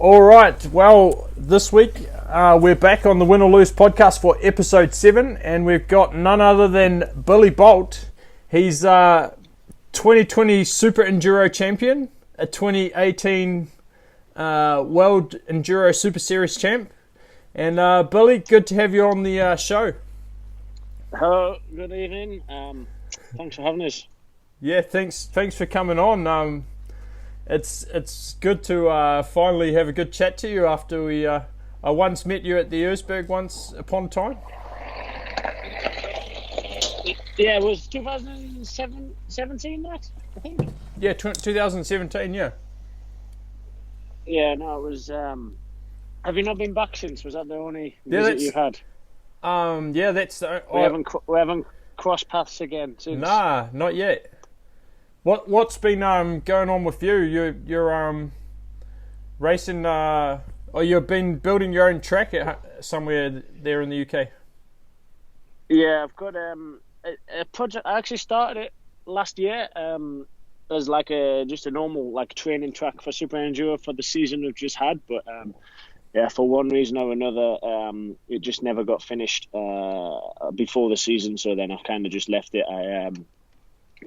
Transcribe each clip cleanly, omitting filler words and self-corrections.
All right. Well, this week we're back on the Win or Lose podcast for episode 7, and we've got none other than Billy Bolt. He's 2020 SuperEnduro Champion, a 2018 World Enduro Super Series champ. And Billy, good to have you on the show. Hello, good evening. Thanks for having us. Yeah, thanks for coming on. It's good to finally have a good chat to you after I once met you at the Erzberg once upon a time. Yeah, it was 2017 that, I think. Yeah, 2017, yeah. Yeah, no, it was... have you not been back since? Was that the only visit you had? Yeah, that's the... We haven't crossed paths again since. Nah, not yet. What's been going on with you? You're racing, or you've been building your own track somewhere there in the UK? Yeah, I've got a project. I actually started it last year as like just a normal like training track for SuperEnduro for the season we've just had, but yeah, for one reason or another, it just never got finished before the season. So then I kind of just left it. I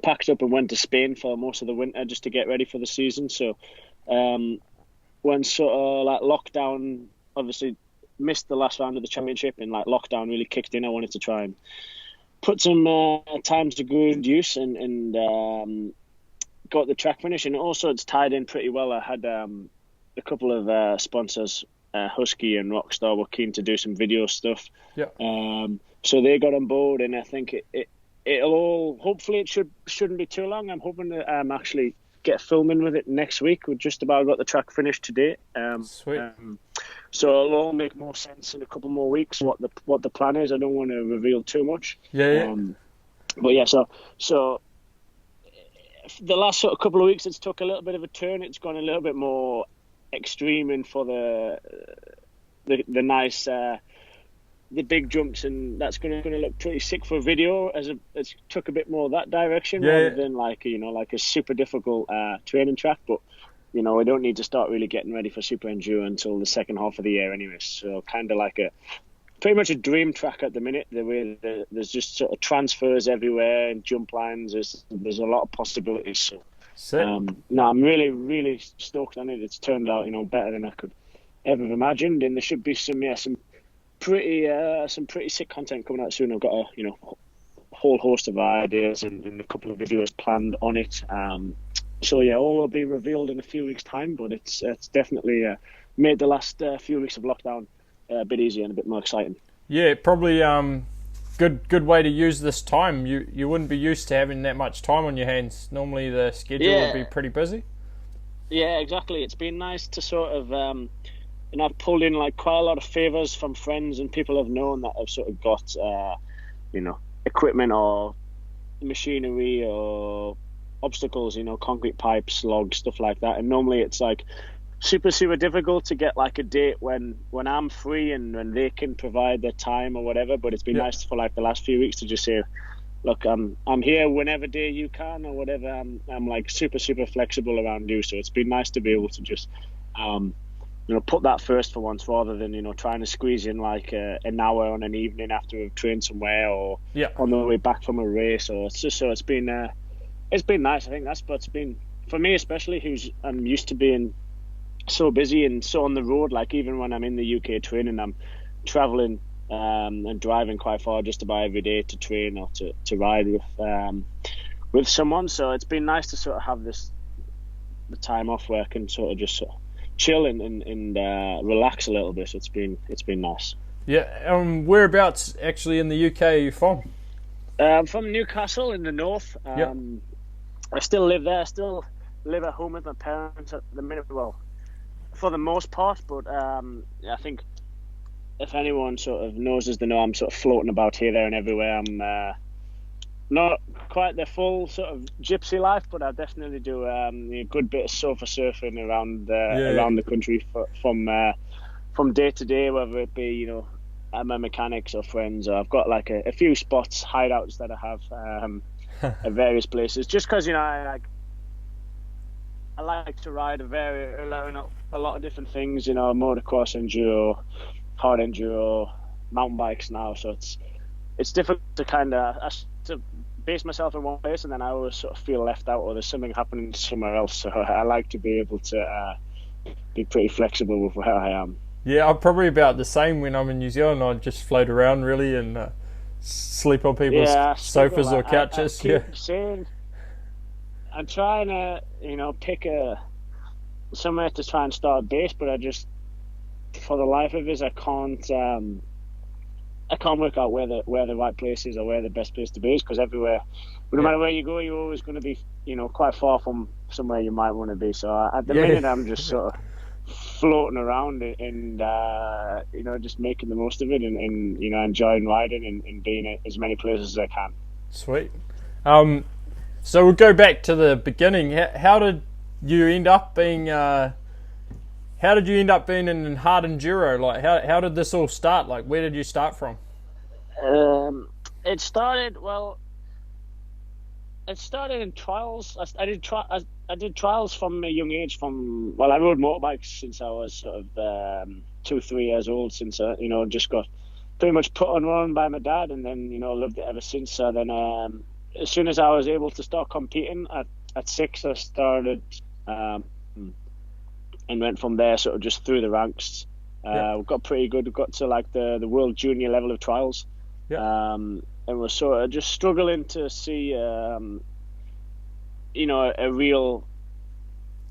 packed up and went to Spain for most of the winter just to get ready for the season. So when sort of like lockdown, obviously missed the last round of the championship, and like lockdown really kicked in, I wanted to try and put some time to good use and got the track finish. And also it's tied in pretty well. I had a couple of sponsors, Husky and Rockstar, were keen to do some video stuff. Yeah. So they got on board, and I think it'll all, hopefully it shouldn't be too long. I'm hoping to actually get filming with it next week. We've just about got the track finished today. Sweet. So it'll all make more sense in a couple more weeks what the plan is. I don't want to reveal too much. Yeah. But yeah, so the last sort of couple of weeks it's took a little bit of a turn. It's gone a little bit more extreme and for the nice the big jumps, and that's going to look pretty sick for a video, as it's took a bit more that direction rather than like a super difficult training track. But we don't need to start really getting ready for SuperEnduro until the second half of the year anyway. So kind of like pretty much a dream track at the minute. The way there's just sort of transfers everywhere and jump lines. There's a lot of possibilities. So no, I'm really, really stoked on it. It's turned out better than I could ever have imagined, and there should be some pretty sick content coming out soon. I've got a whole host of ideas and a couple of videos planned on it. So yeah, all will be revealed in a few weeks' time. But it's definitely made the last few weeks of lockdown a bit easier and a bit more exciting. Yeah, probably good way to use this time. You wouldn't be used to having that much time on your hands. Normally the schedule would be pretty busy. Yeah, exactly. It's been nice to sort of and I've pulled in like quite a lot of favours from friends and people I've known that have sort of got equipment or machinery or obstacles, concrete pipes, logs, stuff like that. And normally it's like super difficult to get like a date when I'm free and when they can provide their time or whatever. But it's been nice for like the last few weeks to just say, look, I'm here whenever day you can or whatever. I'm like super flexible around you. So it's been nice to be able to just put that first for once, rather than trying to squeeze in like an hour on an evening after we've trained somewhere or on the way back from a race. Or it's been nice. I think that's what's been for me, especially I'm used to being so busy and so on the road. Like even when I'm in the UK training, I'm traveling and driving quite far just about every day to train or to ride with someone. So it's been nice to sort of have the time off where I can sort of just sort of chill and relax a little bit. So it's been nice. Yeah. Whereabouts actually in the UK are you from? I'm from Newcastle in the north. I still live there. I still live at home with my parents at the minute. Well, for the most part, but I think if anyone sort of knows us, they know I'm sort of floating about here, there, and everywhere. I'm not quite the full sort of gypsy life, but I definitely do a good bit of sofa surfing around the country from day to day, whether it be at my mechanics or friends, or I've got like a few spots, hideouts that I have at various places, just because I like to ride a a lot of different things, motocross, enduro, hard enduro, mountain bikes now. So it's difficult to kind of to base myself in one place, and then I always sort of feel left out, or there's something happening somewhere else. So I like to be able to be pretty flexible with where I am. Yeah, I'm probably about the same when I'm in New Zealand. I just float around really and sleep on people's sofas or couches. I keep saying, I'm trying to, pick somewhere to try and start base, but I just, for the life of us, I can't work out where the right place is or where the best place to be is, because everywhere, no matter where you go, you're always going to be, quite far from somewhere you might want to be. So at the minute, I'm just sort of floating around and just making the most of it and enjoying riding and being at as many places as I can. Sweet. So we'll go back to the beginning. How did you end up being in Hard Enduro? Like how did this all start? Like where did you start from? It started in trials. I did trials from a young age. I rode motorbikes since I was sort of 2-3 years old. Since just got pretty much put on one by my dad, and then loved it ever since. So then, as soon as I was able to start competing at 6, I started and went from there, sort of just through the ranks. Got pretty good. We got to like the world junior level of trials. And we're sort of just struggling to see, a real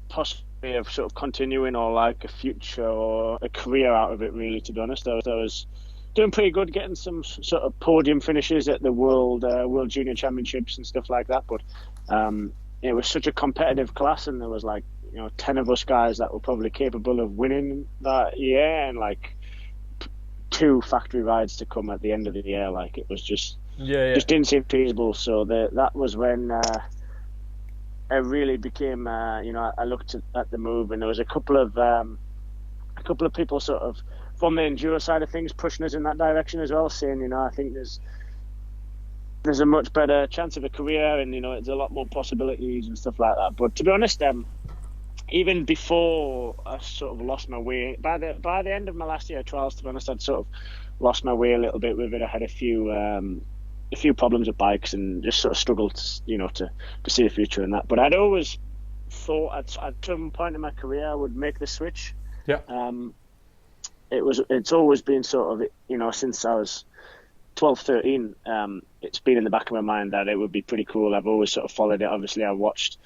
possibility of sort of continuing or like a future or a career out of it, really, to be honest. I was doing pretty good, getting some sort of podium finishes at the World Junior Championships and stuff like that. But it was such a competitive class, and there was like, 10 of us guys that were probably capable of winning that year, and like 2 factory rides to come at the end of the year. Like it was just didn't seem feasible. So that was when it really became. I looked at the move, and there was a couple of people sort of from the enduro side of things pushing us in that direction as well, saying, I think there's a much better chance of a career, and it's a lot more possibilities and stuff like that. But to be honest, even before I sort of lost my way, by the end of my last year of trials, to be honest, I'd sort of lost my way a little bit with it. I had a few problems with bikes and just sort of struggled to see a future in that. But I'd always thought at some point in my career I would make the switch. It's always been sort of, since I was 12, 13, it's been in the back of my mind that it would be pretty cool. I've always sort of followed it. Obviously, I watched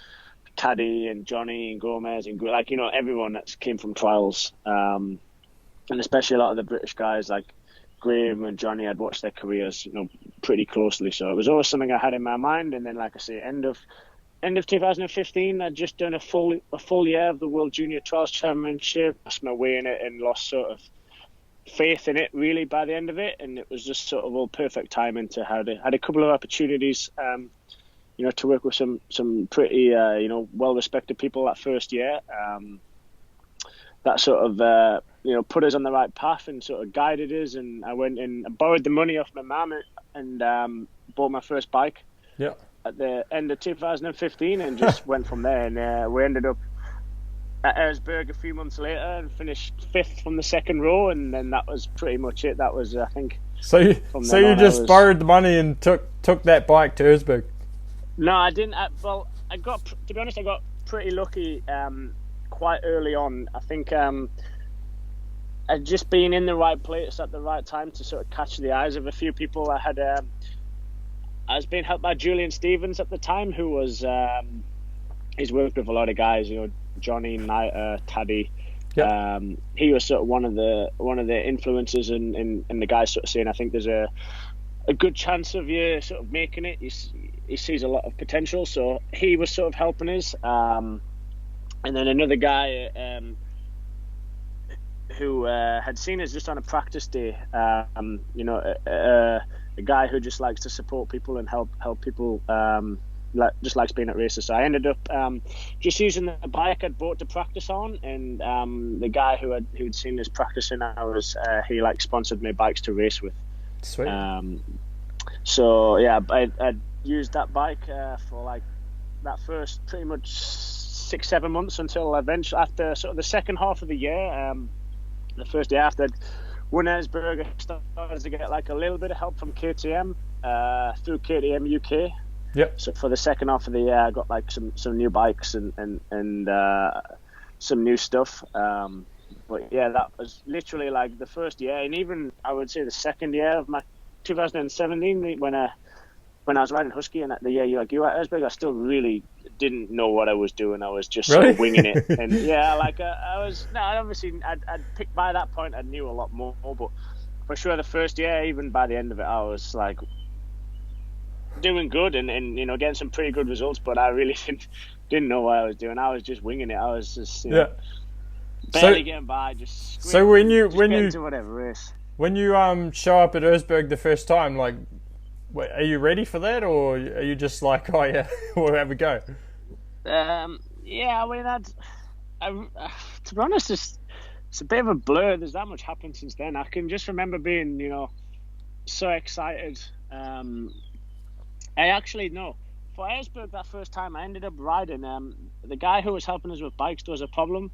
Caddy and Johnny and Gomez and everyone that came from trials, and especially a lot of the British guys like Graham and Johnny. I'd watched their careers, pretty closely. So it was always something I had in my mind. And then, like I say, end of 2015, I'd just done a full year of the World Junior Trials Championship, lost my way in it, and lost sort of faith in it really by the end of it. And it was just sort of all perfect timing to had a couple of opportunities. To work with some pretty, well-respected people that first year, that sort of, put us on the right path and sort of guided us. And I went and borrowed the money off my mum and bought my first bike at the end of 2015 and just went from there. And we ended up at Erzberg a few months later and finished 5th from the second row. And then that was pretty much it. That was, I think... So you just borrowed the money and took that bike to Erzberg? No, I didn't. To be honest, I got pretty lucky quite early on. I think I'd just been in the right place at the right time to sort of catch the eyes of a few people. I was being helped by Julian Stevens at the time, who was he's worked with a lot of guys, Johnny, Knight, Taddy. He was sort of one of the influences, and the guys sort of saying, I think there's a good chance of you sort of making it. He sees a lot of potential, so he was sort of helping us. And then another guy who had seen us just on a practice day, a guy who just likes to support people and help people, just likes being at races. So I ended up just using the bike I'd bought to practice on, and the guy who'd seen us practicing hours, he sponsored me bikes to race with. Sweet. So yeah, I used that bike for that first pretty much 6-7 months until eventually, after sort of the second half of the year, the first year after I'd won Erzberg, I started to get like a little bit of help from KTM through KTM UK. Yep. So for the second half of the year, I got like some new bikes and some new stuff. But yeah, that was literally like the first year, and even I would say the second year of my 2017 when I was riding Husky, and the year you at Erzberg, I still really didn't know what I was doing. I was just really? Winging it, and yeah, like obviously I'd picked by that point. I knew a lot more, but for sure the first year, even by the end of it, I was like doing good and getting some pretty good results. But I really didn't know what I was doing. I was just winging it. I was just barely getting by, just so when you to whatever race. When you show up at Erzberg the first time, like, are you ready for that, or are you just like, oh yeah, we'll have a go? Yeah, I mean, to be honest, it's a bit of a blur. There's that much happened since then. I can just remember being, so excited. I actually know for Erzberg that first time, I ended up riding. The guy who was helping us with bikes, there was a problem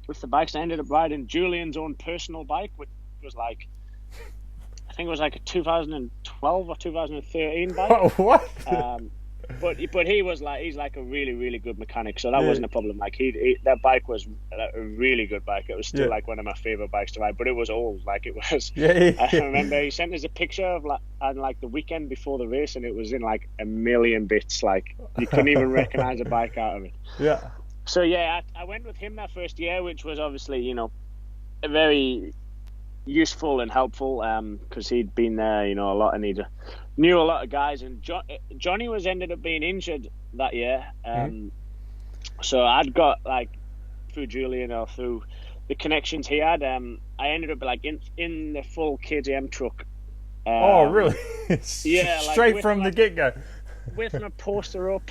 with the bikes. I ended up riding Julian's own personal bike, which was like, I think it was like a 2012 or 2013 bike. What? But he's like a really, really good mechanic, so that wasn't a problem. Like that bike was a really good bike. It was still like one of my favorite bikes to ride, but it was old. Like it was. I remember he sent us a picture of like the weekend before the race, and it was in like a million bits. Like you couldn't even recognize a bike out of it. Yeah. So yeah, I went with him that first year, which was obviously a very useful and helpful because he'd been there a lot, and he knew a lot of guys. And Johnny ended up being injured that year, so I'd got like through Julian or through the connections he had, I ended up like in the full KTM truck. Oh really? Yeah, straight from the get-go with my poster up.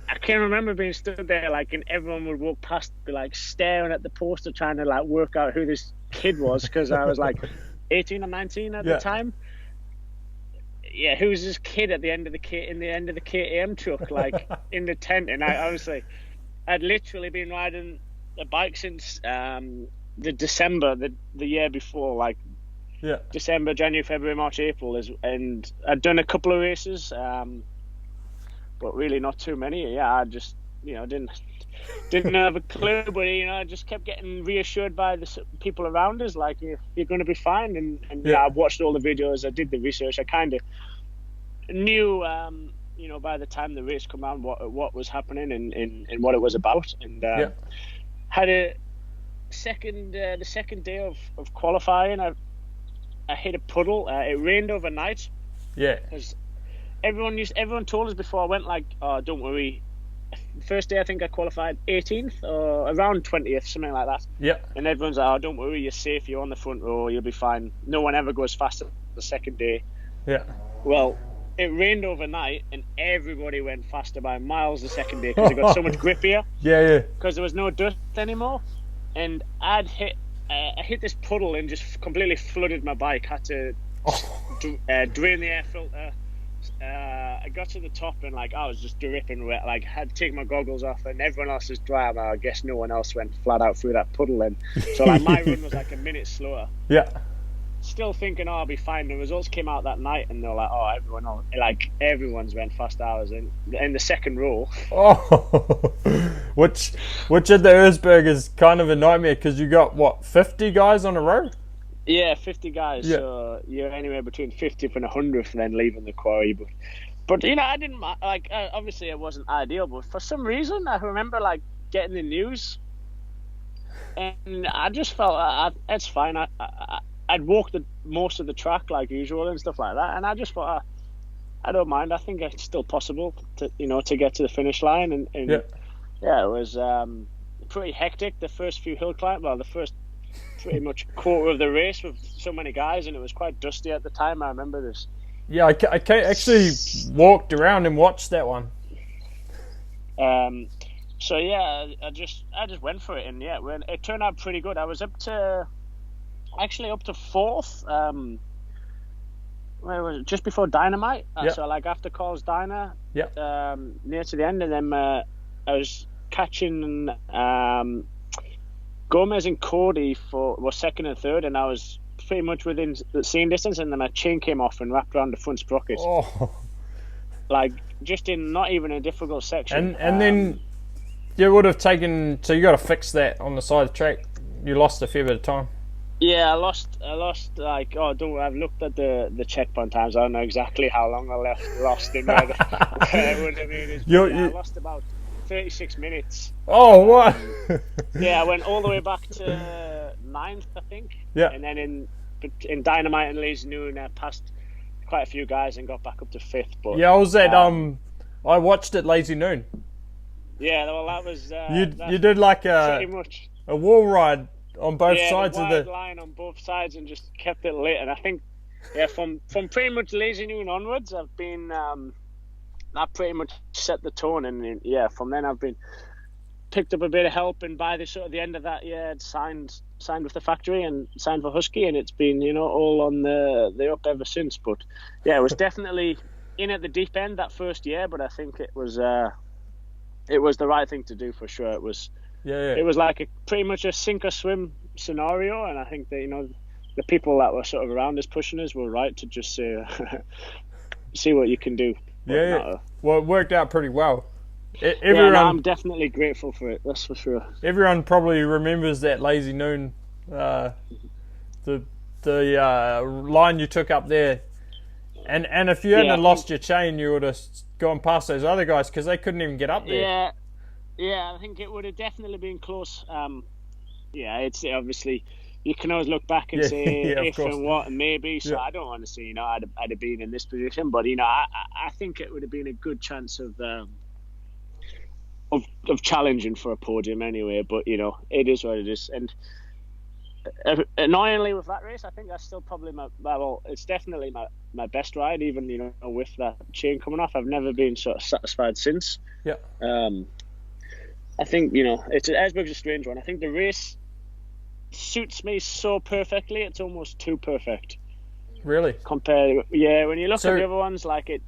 I can remember being stood there, like, and everyone would walk past, be like staring at the poster, trying to like work out who this kid was, because I was like 18 or 19 at the time. Yeah, who's this kid at the end of the KTM truck, like in the tent? And I'd literally been riding the bike since the December, the year before, like December, January, February, March, April, and I'd done a couple of races. But really not too many. Yeah, I just didn't have a clue, but I just kept getting reassured by the people around us, like you're going to be fine. And I watched all the videos, I did the research, I kind of knew by the time the race come around what was happening and what it was about. And had the second day of qualifying, I hit a puddle. It rained overnight. Yeah. Everyone told us before I went, like, oh, don't worry. First day I think I qualified 18th or around 20th, something like that. Yeah. And everyone's like, oh, don't worry, you're safe, you're on the front row, you'll be fine. No one ever goes faster the second day. Yeah. Well, it rained overnight and everybody went faster by miles the second day because it got so much grippier. Yeah. Because there was no dust anymore. And I hit this puddle and just completely flooded my bike. Had to drain the air filter. I got to the top and like I was just dripping wet. Like had to take my goggles off, and everyone else was dry. And I guess no one else went flat out through that puddle. And so like my run was like a minute slower. Yeah. Still thinking, oh, I'll be fine. The results came out that night, and they're like, oh, everyone's went fast hours in the second row. Oh, which at the Erzberg is kind of a nightmare because you got 50 guys on a row. Yeah, 50 guys. Yeah. So you're anywhere between 50th and 100th, and then leaving the quarry. But I didn't like. Obviously, it wasn't ideal, but for some reason, I remember like getting the news, and I just felt it's fine. I'd walked most of the track like usual and stuff like that, and I just thought I don't mind. I think it's still possible to get to the finish line, and it was pretty hectic. The first few hill climb, the first pretty much quarter of the race with so many guys, and it was quite dusty at the time. I remember this. Yeah, I actually walked around and watched that one. So yeah, I just went for it, and it turned out pretty good. I was up to fourth. where was it? Just before Dynamite. Yep. So like after Carl's Diner. Yep. Near to the end, and then I was catching Gomez and Cody was second and third, and I was pretty much within the same distance, and then my chain came off and wrapped around the front sprocket. Oh. Like just in not even a difficult section. And then you would have taken. So you got to fix that on the side of the track. You lost a fair bit of time. Yeah, I lost. Like, I've looked at the checkpoint times. I don't know exactly how long I lost in there. It would have been. I lost about 36 minutes. Oh, what? Yeah, I went all the way back to 9th, I think. Yeah. And then in Dynamite and Lazy Noon, I passed quite a few guys and got back up to 5th. But yeah, I was at I watched it Lazy Noon. Yeah, well, that was. You did like pretty much a wall ride on both sides the of wide the line on both sides, and just kept it lit. And I think, from pretty much Lazy Noon onwards, I've been that pretty much set the tone. And from then I've been picked up a bit of help, and by the end of that year, I'd signed with the factory and signed for Husky, and it's been all on the up ever since. But yeah, it was definitely in at the deep end that first year, but I think it was the right thing to do for sure. It was. Yeah. It was like pretty much a sink or swim scenario, and I think that the people that were sort of around us pushing us were right to just see what you can do. Yeah. Well, it worked out pretty well. I'm definitely grateful for it. That's for sure. Everyone probably remembers that Lazy Noon, the line you took up there, and if you hadn't lost your chain, you would have gone past those other guys because they couldn't even get up there. Yeah, I think it would have definitely been close. It's obviously you can always look back and say if and what and maybe. So I don't want to say I'd have been in this position, but I think it would have been a good chance of challenging for a podium anyway. But it is what it is. And annoyingly with that race, I think that's still probably it's definitely my best ride. Even with that chain coming off, I've never been sort of satisfied since. Yeah. I think Erzberg's a strange one. I think the race suits me so perfectly; it's almost too perfect. Really? When you look at the other ones, like it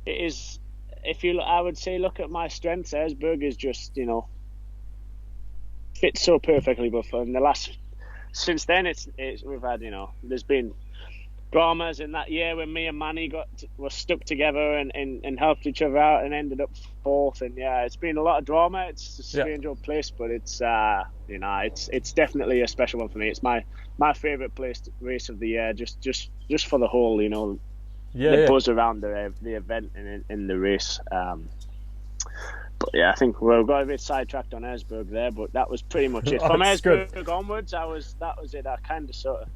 is. I would say, look at my strengths. Erzberg is just fits so perfectly. But since then, we've had there's been dramas in that year when me and Manny were stuck together and helped each other out and ended up 4th. And it's been a lot of drama. It's a strange old place, but it's it's definitely a special one for me. It's my favorite race of the year, just for the whole the buzz around the event and the race. But I think we got a bit sidetracked on Erzberg there, but that was pretty much it. From Erzberg onwards, that was it. I kind of sort of.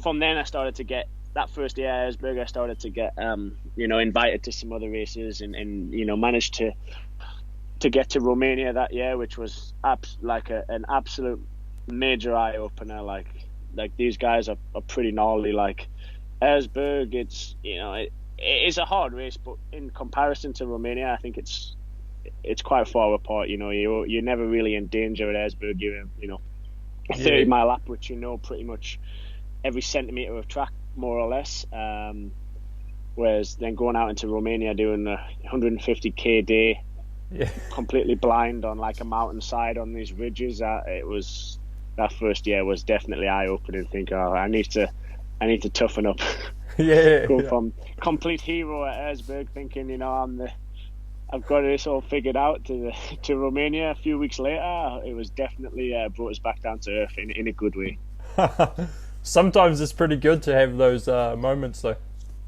From then I started to get that first year at Erzberg. I started to get, invited to some other races and managed to get to Romania that year, which was an absolute major eye opener. Like these guys are pretty gnarly. Like Erzberg, it's it is a hard race, but in comparison to Romania, I think it's quite far apart. You're never really in danger at Erzberg. You're a 30-mile lap, which pretty much every centimetre of track, more or less. Whereas then going out into Romania doing a 150k day, completely blind on like a mountainside on these ridges, that first year was definitely eye-opening. Think, I need to toughen up. Go from complete hero at Erzberg, thinking I've got this all figured out, to Romania a few weeks later. It was definitely brought us back down to earth in a good way. Sometimes it's pretty good to have those moments, though.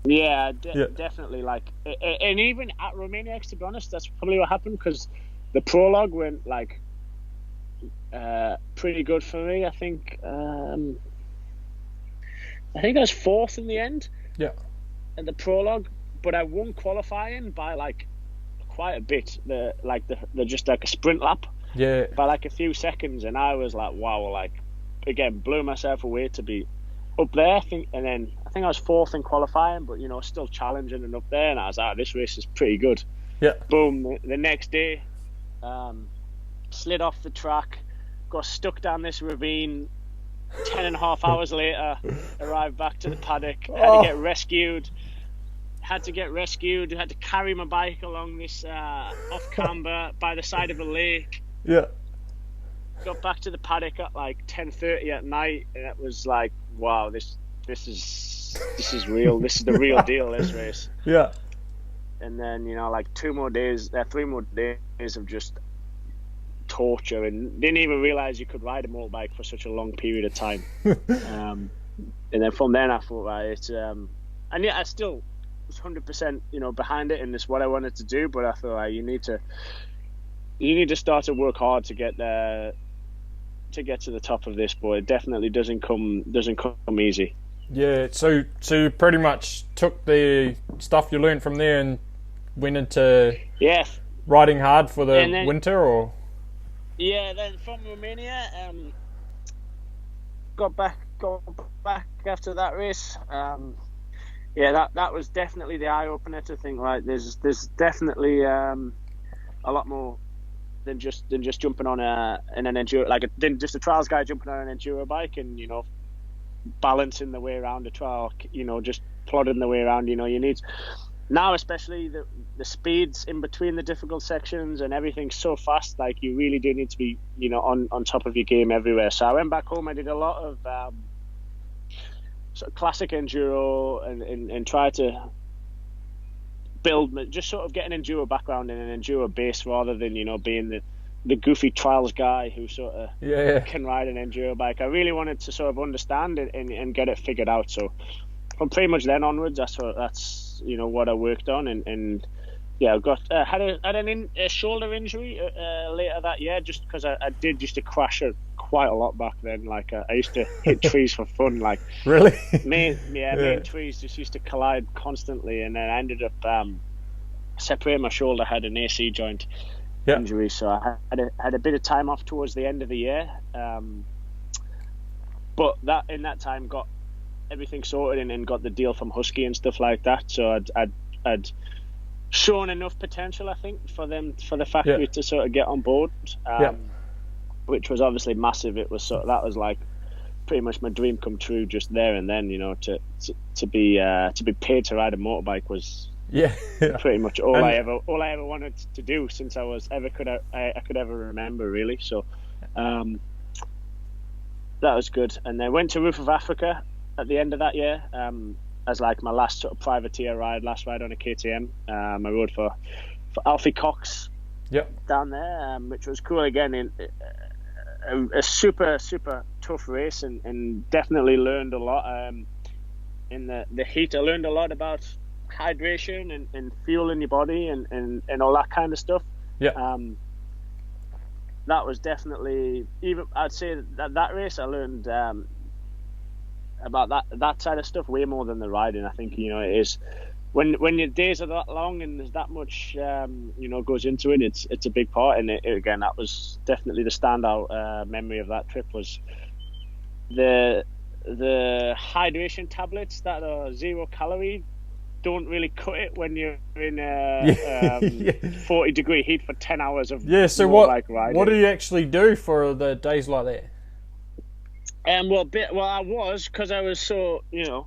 Yeah, definitely. Like, and even at Romania, to be honest, that's probably what happened, because the prologue went pretty good for me. I think I was 4th in the end. Yeah. In the prologue, but I won qualifying by quite a bit. Just like a sprint lap. Yeah. By a few seconds, and I was like, wow, again, blew myself away to be up there. I think I was 4th in qualifying, but still challenging and up there. And I was like, this race is pretty good. Yeah. Boom. The next day, slid off the track, got stuck down this ravine, 10.5 hours later, arrived back to the paddock. Had to get rescued. Had to carry my bike along this off camber by the side of a lake. Yeah. Got back to the paddock at like 10:30 at night, and it was like, wow, this is real. This is the real deal. This race. Yeah. And then, you know, like 3 more days of just torture, and didn't even realize you could ride a motorbike for such a long period of time. And then from then I thought, right, it's and yeah, I still was 100%, you know, behind it, and it's what I wanted to do. But I thought, right, you need to start to work hard to get there, to get to the top of this. But it definitely doesn't come easy. Yeah. So you pretty much took the stuff you learned from there and went into riding hard for the winter, or? Yeah, then from Romania, got back after that race. That was definitely the eye opener to think, right, there's definitely a lot more than just jumping on an enduro, than just a trials guy jumping on an enduro bike and, you know, balancing the way around a trial, you know, just plodding the way around. You know, you need now, especially the speeds in between the difficult sections and everything's so fast. Like, you really do need to be, you know, on top of your game everywhere. So I went back home. I did a lot of sort of classic enduro and try to build, just sort of get an enduro background and an enduro base, rather than, you know, being the goofy trials guy who sort of can ride an enduro bike. I really wanted to sort of understand it and get it figured out. So from pretty much then onwards, that's you know, what I worked on, and yeah, I got had a shoulder injury later that year, just because I did used to crash it quite a lot back then. Like, I used to hit trees for fun. Like, really? Me and trees just used to collide constantly, and then I ended up separating my shoulder. Had an AC joint injury, so I had a bit of time off towards the end of the year. But that in that time got everything sorted and got the deal from Husky and stuff like that. So I'd shown enough potential, I think, for the factory to sort of get on board, which was obviously massive. It was that was like pretty much my dream come true just there and then. You know, to be paid to ride a motorbike was pretty much all I ever wanted to do since I could ever remember, really. So that was good. And then went to Roof of Africa at the end of that year, as like my last sort of privateer last ride on a KTM. I rode for Alfie Cox down there, which was cool again. A super tough race, and definitely learned a lot. In the heat, I learned a lot about hydration and fuel in your body and all that kind of stuff. That was definitely, even I'd say that race I learned about that side of stuff way more than the riding. I think, you know, it is when your days are that long and there's that much you know, goes into it, it's a big part. And again, that was definitely the standout memory of that trip, was the hydration tablets that are 0 calorie don't really cut it when you're in 40-degree heat for 10 hours of so riding. What do you actually do for the days like that? Well, I was, because I was so, you know,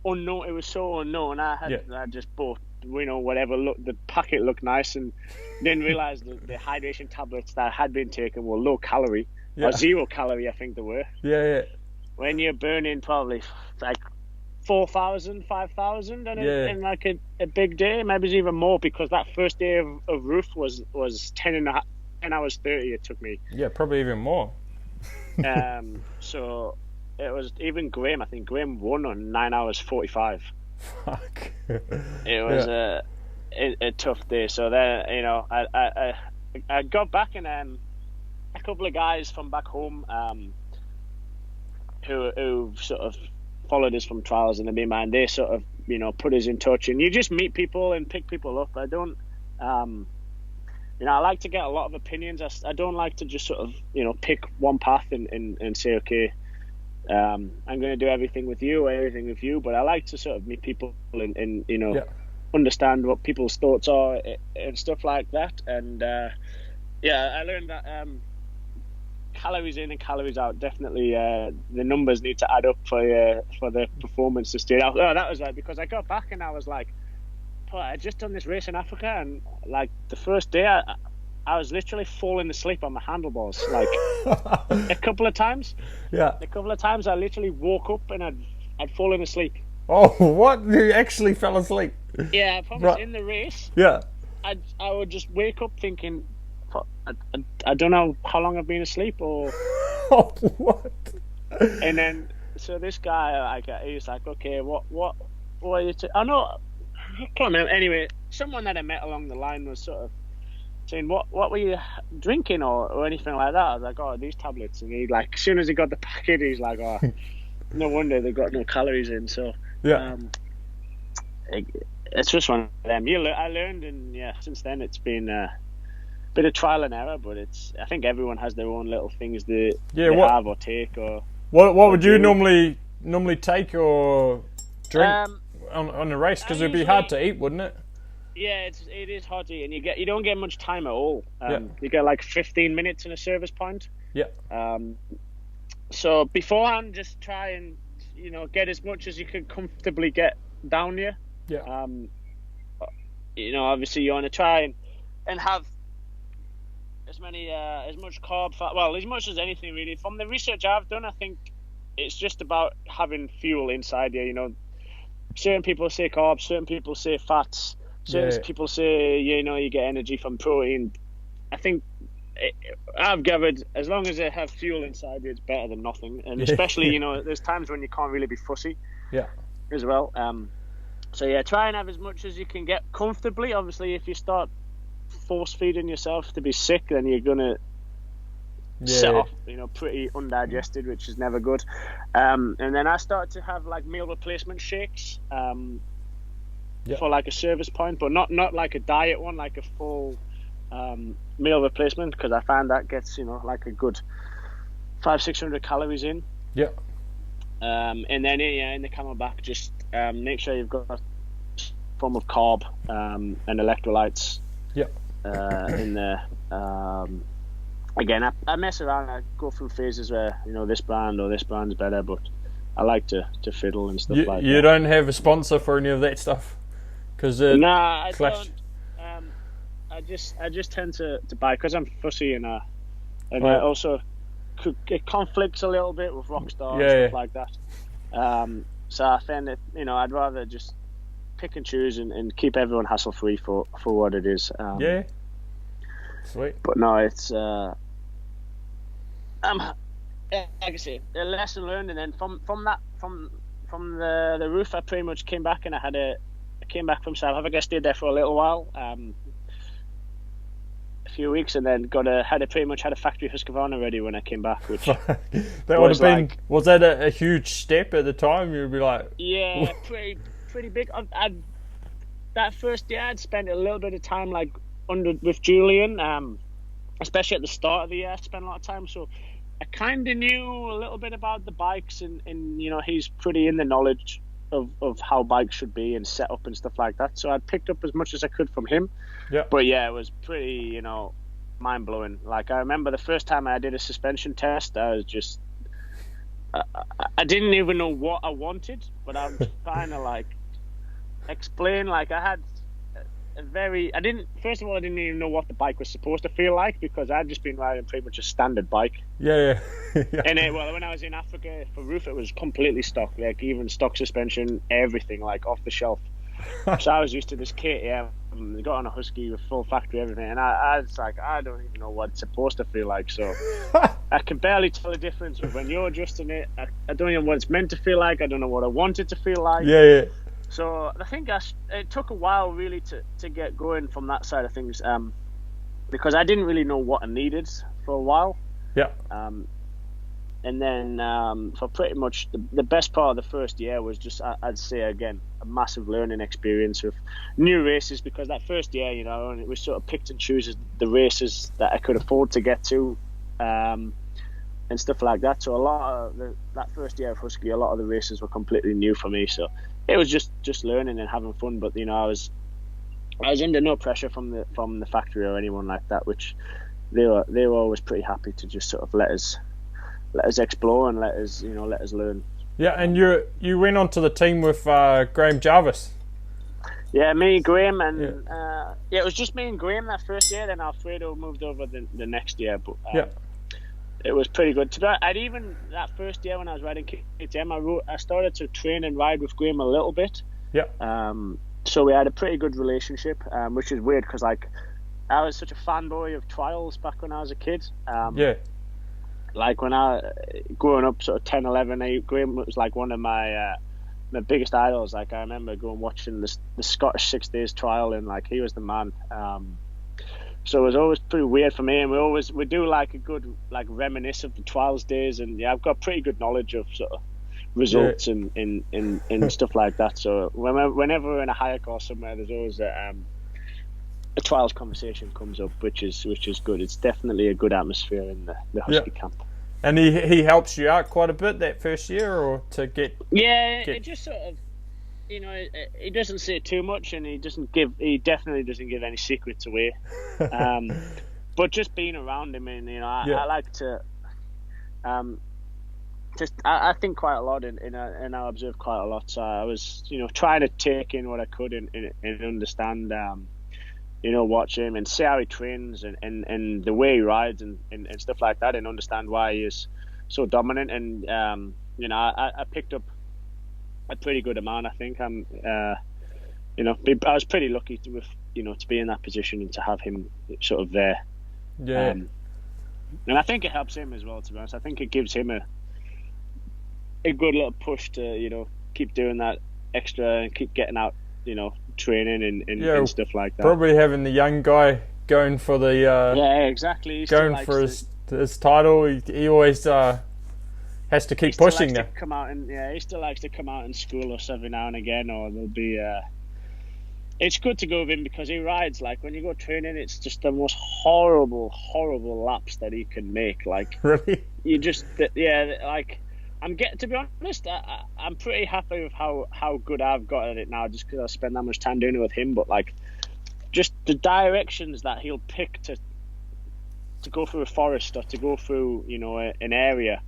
unknown. It was so unknown. I just bought, you know, whatever. The packet looked nice, and didn't realize the hydration tablets that I had been taking were low calorie, or 0 calorie, I think they were. When you're burning probably like 4,000, 5,000 in like a big day, maybe it's even more, because that first day of Roof was 10 hours 30 it took me. Yeah, probably even more. So it was even Graham. I think Graham won on 9 hours 45. Fuck. It was a tough day. So then, you know, I got back, and a couple of guys from back home who sort of followed us from trials and the man, they sort of, you know, put us in touch, and you just meet people and pick people up. I don't you know, I like to get a lot of opinions. I don't like to just sort of, you know, pick one path and say, okay, I'm going to do everything with you or everything with you. But I like to sort of meet people and you know, understand what people's thoughts are and stuff like that. And I learned that calories in and calories out. Definitely, the numbers need to add up for the performance to stay out. Oh, that was right, because I got back and I was like, I just done this race in Africa, and like the first day, I was literally falling asleep on the handlebars, like a couple of times. Yeah. A couple of times, I literally woke up and I'd fallen asleep. Oh, what? You actually fell asleep? Yeah, I promise. Right. In the race, yeah, I would just wake up thinking, I don't know how long I've been asleep, or what? And then so this guy, he's like, okay, what are you? I know, I can't remember. Anyway, someone that I met along the line was sort of saying, what were you drinking or anything like that? I was like, oh, these tablets. And he, like, as soon as he got the packet, he's like, oh, no wonder they've got no calories in. So yeah, it's just one of them. I learned, and yeah, since then it's been a bit of trial and error. But I think everyone has their own little things they have or take. Or what would you normally take or drink on a race? Because it'd be hard to eat, wouldn't it? Yeah, it is hard to eat, and you don't get much time at all. You get like 15 minutes in a service point. Yeah. So beforehand, just try and get as much as you can comfortably get down here. Yeah. Obviously you want to try and have as much carb fat, well, as much as anything really. From the research I've done, I think it's just about having fuel inside you. Certain people say carbs, certain people say fats. Certain people say, you get energy from protein. I think I've gathered, as long as they have fuel inside you, it's better than nothing. And especially, there's times when you can't really be fussy. Yeah. As well. So yeah, try and have as much as you can get comfortably. Obviously, if you start force feeding yourself to be sick, then you're gonna set off, pretty undigested, which is never good. And then I started to have like meal replacement shakes. For like a service point, but not like a diet one, like a full meal replacement, because I find that gets like a good 500-600 calories in. Yeah. And then in the Camelback, just make sure you've got a form of carb and electrolytes. Yeah. In there. Again, I mess around. I go through phases where this brand or this brand's better, but I like to fiddle and stuff like that. You don't have a sponsor for any of that stuff? Nah, I don't. I just tend to buy, because I'm fussy, and I also it conflicts a little bit with Rockstar and stuff like that. So I find that I'd rather just pick and choose and keep everyone hassle free for what it is. Sweet. But no, it's like I say, a lesson learned, and then from the roof, I pretty much came back, and I came back from South Africa, stayed there for a little while, a few weeks, and then pretty much had a factory Husqvarna ready when I came back, which that would have been, was that a huge step at the time? You'd be like, yeah, pretty big. That first year, I'd spent a little bit of time with Julian, especially at the start of the year. I spent a lot of time, so I kind of knew a little bit about the bikes, and he's pretty in the knowledge of how bikes should be and set up and stuff like that. So I'd picked up as much as I could from him. Yeah. But yeah, it was pretty, mind blowing. Like, I remember the first time I did a suspension test, I was just, I didn't even know what I wanted, but I'm trying to explain. I had first of all, I didn't even know what the bike was supposed to feel like, because I'd just been riding pretty much a standard bike. Yeah. And when I was in Africa for roof, it was completely stock, even stock suspension, everything, off the shelf. So I was used to this kit, got on a Husky with full factory everything, and I was like, I don't even know what it's supposed to feel like. So I can barely tell the difference when you're adjusting it. I don't even know what it's meant to feel like. I don't know what I want it to feel like. Yeah. So I think it took a while really to get going from that side of things, because I didn't really know what I needed for a while. Yeah. And then for pretty much the best part of the first year was just, I'd say again, a massive learning experience with new races, because that first year, and we sort of picked and choose the races that I could afford to get to, and stuff like that. So a lot of that first year of Husky, a lot of the races were completely new for me. So it was just learning and having fun. But I was under no pressure from the factory or anyone like that, which they were always pretty happy to just sort of let us explore and let us learn. Yeah, and you went onto the team with Graham Jarvis. Yeah, me, Graham, and it was just me and Graham that first year. Then Alfredo moved over the next year, but it was pretty good. I'd even that first year when I was riding KTM, I started to train and ride with Graham a little bit. Yeah. So we had a pretty good relationship, which is weird because like I was such a fanboy of trials back when I was a kid. Like when I growing up, sort of 10, 11, Graham was like one of my biggest idols. Like I remember going watching the Scottish 6 days trial, and like he was the man. So it was always pretty weird for me, and we do like a good like reminisce of the trials days, and I've got pretty good knowledge of sort of results and stuff like that. So whenever we're in a higher course somewhere, there's always a trials conversation comes up, which is good. It's definitely a good atmosphere in the Husky camp. And he helps you out quite a bit that first year, or to get it just sort of, he doesn't say too much, and he definitely doesn't give any secrets away. But just being around him, and I like to I think quite a lot, and I observe quite a lot. So I was trying to take in what I could and understand. Watch him and see how he trains and the way he rides and stuff like that, and understand why he is so dominant. And I picked up a pretty good amount. I think I was pretty lucky to be in that position and to have him sort of there. Yeah. And I think it helps him as well, to be honest. I think it gives him a good little push to keep doing that extra and keep getting out, training and stuff like that. Probably having the young guy going for the exactly. Going for his title. He always has to keep pushing now. He still likes to come out and school us every now and again, or there'll be. It's good to go with him because he rides like when you go training, it's just the most horrible laps that he can make. Like really, you just like. To be honest, I'm pretty happy with how good I've got at it now, just because I spend that much time doing it with him. But like, just the directions that he'll pick to go through a forest or to go through, an area,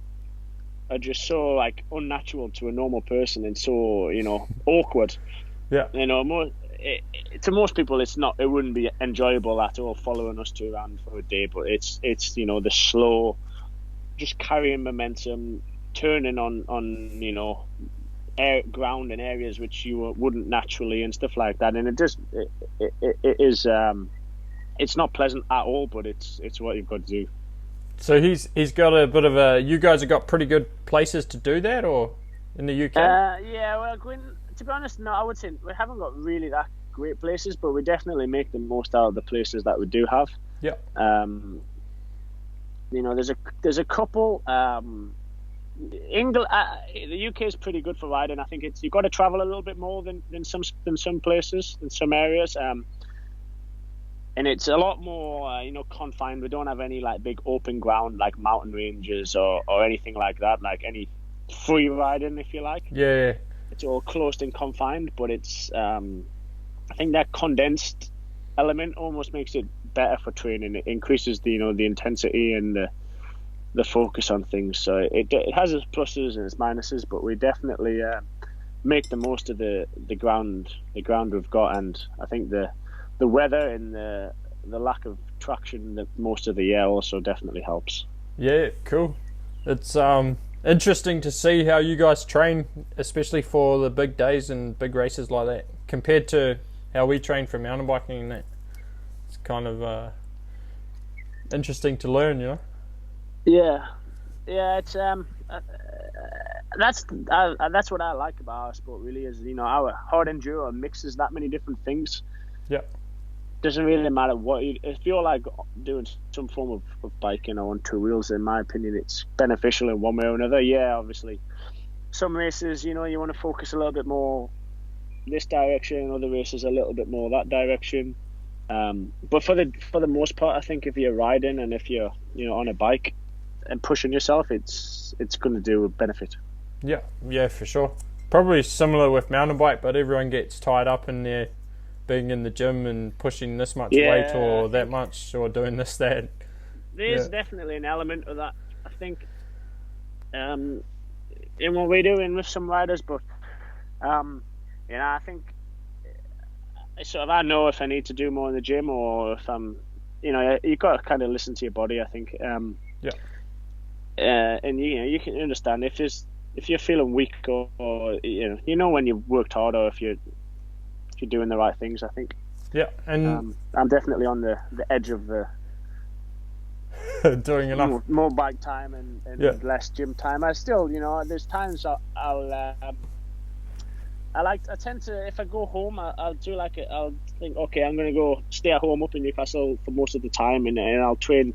are just so like unnatural to a normal person and so awkward. Yeah. To most people, it wouldn't be enjoyable at all following us around for a day. But it's the slow, just carrying momentum. Turning on ground in areas which you wouldn't naturally and stuff like that, and it is it's not pleasant at all, but it's what you've got to do. So he's got a bit of a. You guys have got pretty good places to do that, or in the UK? Well, to be honest, no, I would say we haven't got really that great places, but we definitely make the most out of the places that we do have. Yeah. There's a couple. England, the UK is pretty good for riding. I think you've got to travel a little bit more than some places, in some areas, and it's a lot more confined. We don't have any like big open ground like mountain ranges or anything like that, like any free riding, if you like. Yeah. It's all closed and confined, but it's I think that condensed element almost makes it better for training. It increases the intensity and the focus on things. So it has its pluses and its minuses, but we definitely make the most of the ground we've got. And I think the weather and the lack of traction most of the year also definitely helps. Yeah, cool. It's interesting to see how you guys train, especially for the big days and big races like that, compared to how we train for mountain biking and that. It's kind of interesting to learn, Yeah, it's that's what I like about our sport. Really, is our hard enduro mixes that many different things. Yeah, doesn't really matter what if you're like doing some form of biking or on two wheels. In my opinion, it's beneficial in one way or another. Yeah, obviously, some races you want to focus a little bit more this direction, other races a little bit more that direction. But for the most part, I think if you're riding and if you're on a bike and pushing yourself, it's going to do a benefit. Yeah, for sure. Probably similar with mountain bike, but everyone gets tied up in there being in the gym and pushing this much weight or that much or doing this, that. there's definitely an element of that, I think, in what we're doing with some riders. But I think I know if I need to do more in the gym, or if I'm, you've got to kind of listen to your body, I think. And you can understand if you're feeling weak, or when you've worked hard, or if you're doing the right things, I think. Yeah, and I'm definitely on the edge of the doing enough more bike time and less gym time. I still, there's times I tend to, if I go home, I'll think, okay, I'm going to go stay at home up in Newcastle for most of the time, and I'll train,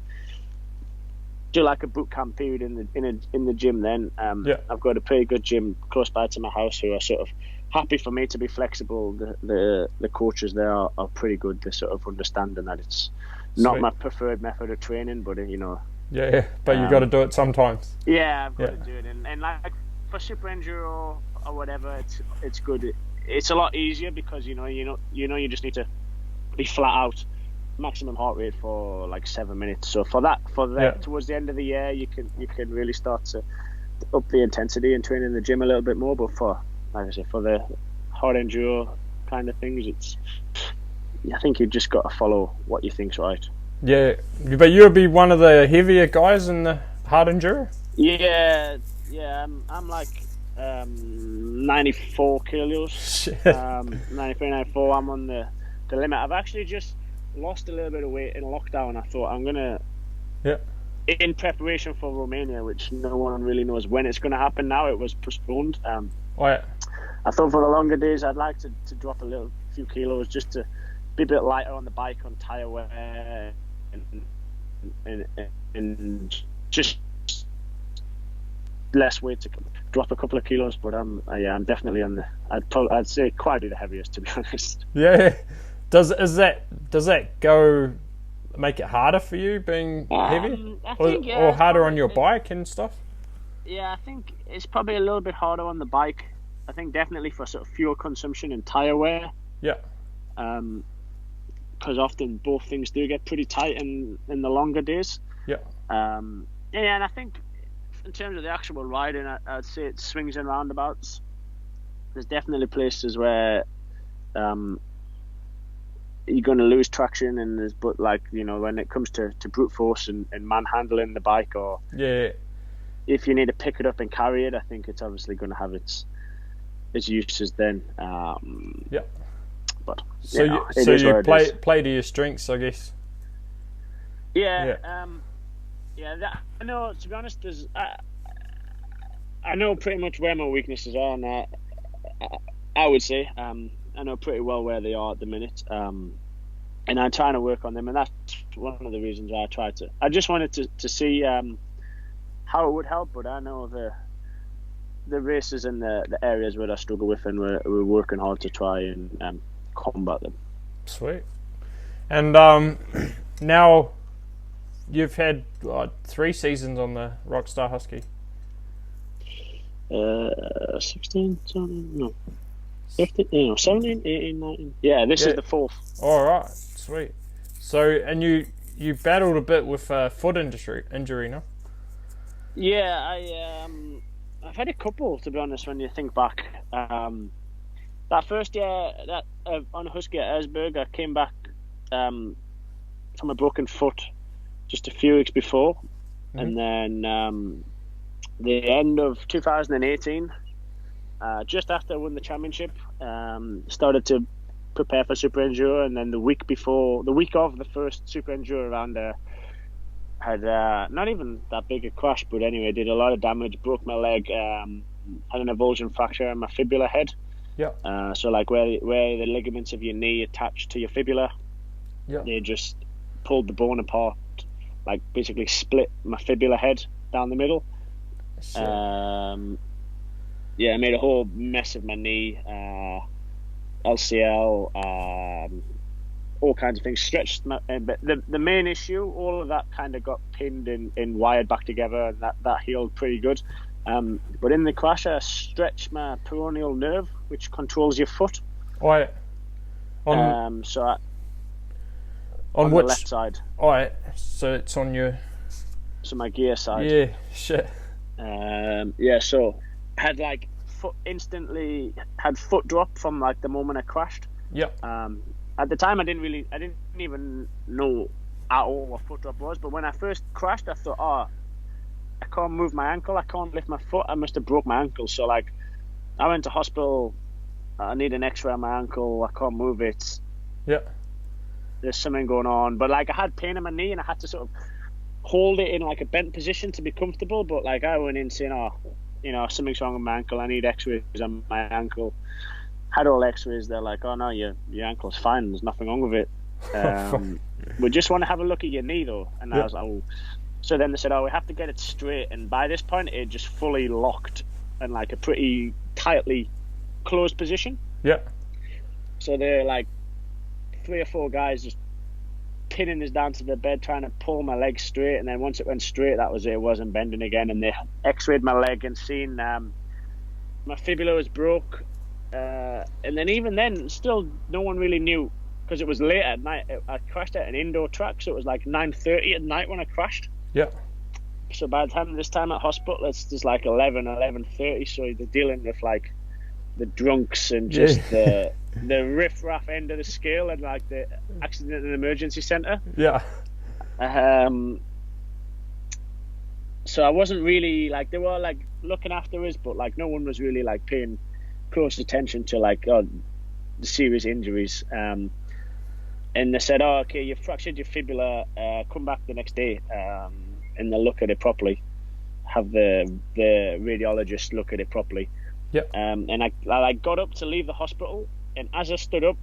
do like a boot camp period in the gym. Then I've got a pretty good gym close by to my house who are sort of happy for me to be flexible. The coaches there are pretty good. They sort of understanding that it's not my preferred method of training, but but you got to do it sometimes. Yeah, I've got to do it, and like for SuperEnduro or whatever, it's good. It's a lot easier because you just need to be flat out, maximum heart rate for like 7 minutes. So for that towards the end of the year, you can really start to up the intensity and train in the gym a little bit more. But for, like I say, for the hard enduro kind of things, I think you've just got to follow what you think's right. Yeah, but you'll be one of the heavier guys in the hard enduro. Yeah, I'm like 94 kilos. 93, 94. I'm on the limit. I've actually just lost a little bit of weight in lockdown. I thought I'm gonna, in preparation for Romania, which no one really knows when it's going to happen. Now it was postponed. I thought for the longer days I'd like to drop a few kilos just to be a bit lighter on the bike, on tyre wear, and just less weight to drop a couple of kilos. But I'm definitely on I'd say quite the heaviest, to be honest. Yeah. Does that go make it harder for you being heavy, or harder on your bike and stuff? Yeah, I think it's probably a little bit harder on the bike. I think definitely for sort of fuel consumption and tyre wear. Yeah. Because often both things do get pretty tight in the longer days. Yeah. And I think in terms of the actual riding, I'd say it swings and roundabouts. There's definitely places where you're going to lose traction, and when it comes to brute force and manhandling the bike, or if you need to pick it up and carry it, I think it's obviously going to have its uses then. But so you play to your strengths, I guess. I know, to be honest, I know pretty much where my weaknesses are, and I would say I know pretty well where they are at the minute, and I'm trying to work on them, and that's one of the reasons I just wanted to see how it would help. But I know the races and the areas where I struggle with, and we're working hard to try and combat them. Sweet. And now you've had 3 seasons on the Rockstar Husky. 16, 17, no. 15, 17, 18, 19. Yeah, this is the 4th. All right, sweet. So, and you battled a bit with foot injury, no? Yeah, I've had a couple, to be honest, when you think back. That first year on a Husky at Erzberg, I came back from a broken foot just a few weeks before. And then the end of 2018, just after I won the championship, started to prepare for SuperEnduro, and then the week of the first SuperEnduro round, had not even that big a crash, but anyway, did a lot of damage, broke my leg, had an avulsion fracture in my fibula head. Yeah. So like where the ligaments of your knee attached to your fibula, they just pulled the bone apart, like basically split my fibula head down the middle. I made a whole mess of my knee, LCL, all kinds of things. Stretched my, but the main issue, all of that kind of got pinned and wired back together, and that healed pretty good. But in the crash, I stretched my peroneal nerve, which controls your foot. On the left side. So it's on your so my gear side. Yeah, shit. So I had like instantly had foot drop from like the moment I crashed. Yep. At the time I didn't even know at all what foot drop was, but when I first crashed I thought, I can't move my ankle, I can't lift my foot, I must have broke my ankle. So like I went to hospital, I need an x-ray on my ankle, I can't move it. Yeah. There's something going on. But like I had pain in my knee and I had to sort of hold it in like a bent position to be comfortable, but like I went in saying, something's wrong with my ankle, I need x-rays on my ankle. Had all x-rays, they're like, oh no, your ankle's fine, there's nothing wrong with it. We just want to have a look at your knee though. And I was like, oh. So then they said, we have to get it straight. And by this point it just fully locked in like a pretty tightly closed position. Yeah. So they're like 3 or 4 guys just pinning us down to the bed trying to pull my leg straight, and then once it went straight, that was it. It wasn't bending again, and they x-rayed my leg and seen my fibula was broke, and then even then still no one really knew, because it was late at night. I crashed at an indoor track, so it was like 9:30 at night when I crashed. Yeah. So by the time at hospital, it's just like 11:30, so they're dealing with like the drunks and just the riff-raff end of the scale, and like the accident and emergency centre. Yeah. So I wasn't really like, they were like looking after us, but like no one was really like paying close attention to like the serious injuries. And they said, okay, you fractured your fibula, come back the next day, and they'll look at it properly, have the radiologist look at it properly. Yeah. And I got up to leave the hospital, and as I stood up,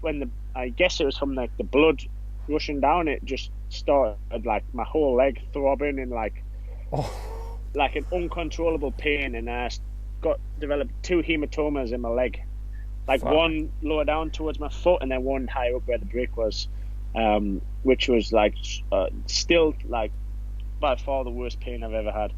I guess it was from like the blood rushing down, it just started like my whole leg throbbing and like an uncontrollable pain, and I developed 2 hematomas in my leg, like one lower down towards my foot and then one higher up where the brake was, which was like still like by far the worst pain I've ever had.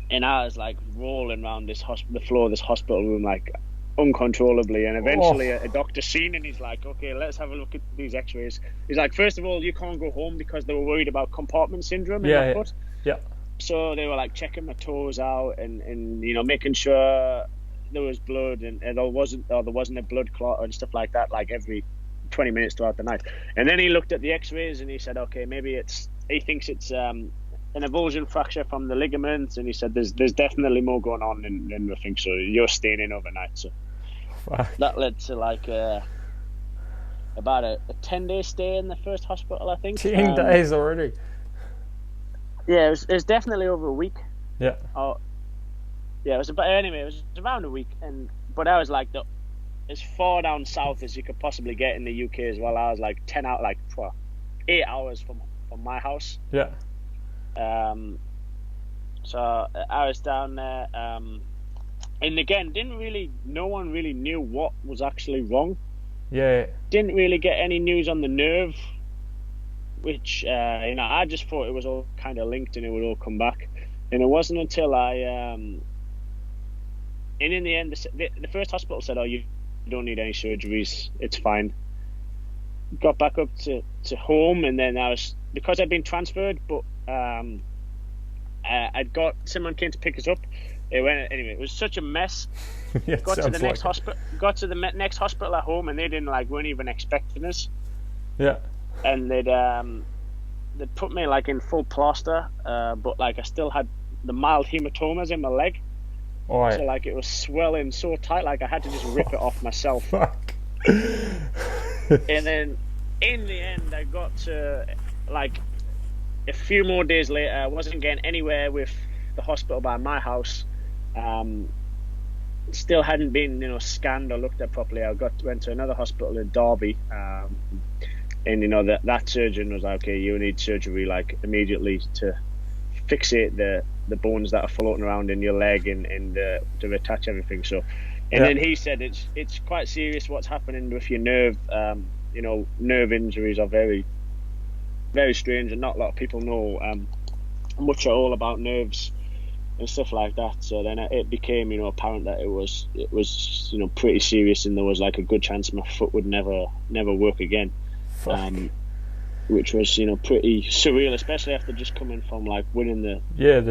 And I was like rolling around the floor of this hospital room like uncontrollably, and eventually a doctor seen, and he's like, okay, let's have a look at these x-rays. He's like, first of all, you can't go home, because they were worried about compartment syndrome in my foot. Yeah. So they were like checking my toes out and making sure there was blood and there wasn't a blood clot and stuff like that, like every 20 minutes throughout the night. And then he looked at the x-rays and he said, okay, maybe he thinks it's an avulsion fracture from the ligaments, and he said there's definitely more going on than we think, so you're staying in overnight. So that led to like about a 10-day stay in the first hospital, I think. 10 days already. Yeah, it was definitely over a week. Yeah. Yeah, it was around a week, but I was like as far down south as you could possibly get in the UK as well. I was like 8 hours from my house. Yeah. So I was down there, and again, no one really knew what was actually wrong. Yeah. Didn't really get any news on the nerve, which I just thought it was all kind of linked and it would all come back. And it wasn't until and in the end, the first hospital said, you don't need any surgeries, it's fine. Got back up to home, and then because I'd been transferred, but someone came to pick us up. It was such a mess. Yeah, got to the next hospital at home, and they weren't even expecting us. Yeah. And they'd put me like in full plaster, but like I still had the mild hematomas in my leg. So like it was swelling so tight, like I had to just rip it off myself. Fuck. And then in the end, I got to like a few more days later. I wasn't getting anywhere with the hospital by my house. Still hadn't been scanned or looked at properly. I went to another hospital in Derby, and that surgeon was like, okay, you need surgery like immediately to fixate the bones that are floating around in your leg and to attach everything. So, then he said it's quite serious what's happening with your nerve. Nerve injuries are very, very strange, and not a lot of people know much at all about nerves and stuff like that. So then it became apparent that it was pretty serious, and there was like a good chance my foot would never work again. which was pretty surreal, especially after just coming from like winning the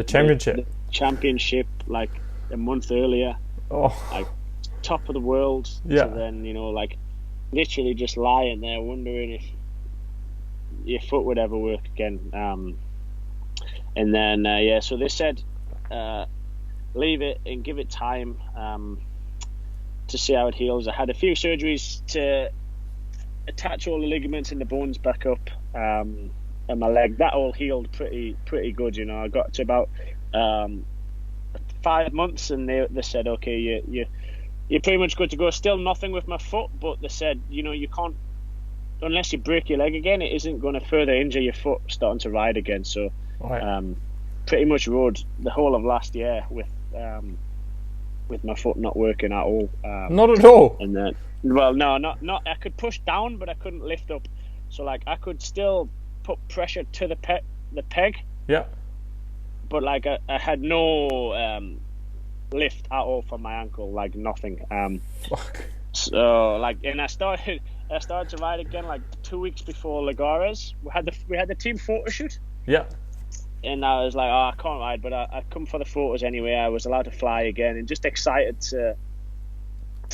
championship, the championship like a month earlier, like top of the world. Yeah. So then like literally just lying there wondering if your foot would ever work again. And then so they said leave it and give it time to see how it heals. I had a few surgeries to attach all the ligaments and the bones back up, and my leg, that all healed pretty good. I got to about 5 months, and they said, okay, you're pretty much good to go. Still nothing with my foot, but they said, you can't, unless you break your leg again, it isn't going to further injure your foot starting to ride again. So pretty much rode the whole of last year with my foot not working at all. Not at all. And then, well, no, not. I could push down, but I couldn't lift up. So like I could still put pressure to the peg. Yeah. But like I had no lift at all from my ankle, like nothing. So like, and I started to ride again like 2 weeks before Lagares. We had the team photo shoot. Yeah. And I was like, I can't ride, but I'd come for the photos anyway. I was allowed to fly again, and just excited to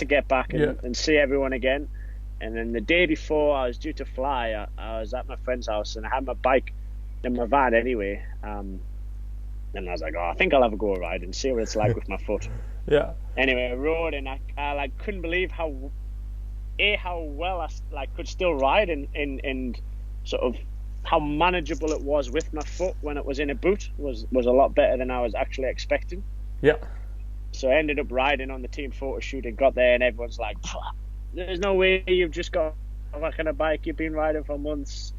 get back and see everyone again. And then the day before I was due to fly, I was at my friend's house, and I had my bike in my van anyway. And I was like, I think I'll have a go ride and see what it's like with my foot. Yeah. Anyway, I rode, and I like couldn't believe how well I like could still ride, and sort of how manageable it was with my foot when it was in a boot was a lot better than I was actually expecting. Yeah. So I ended up riding on the team photo shoot and got there, and everyone's like, there's no way you've just got back on a bike, you've been riding for months.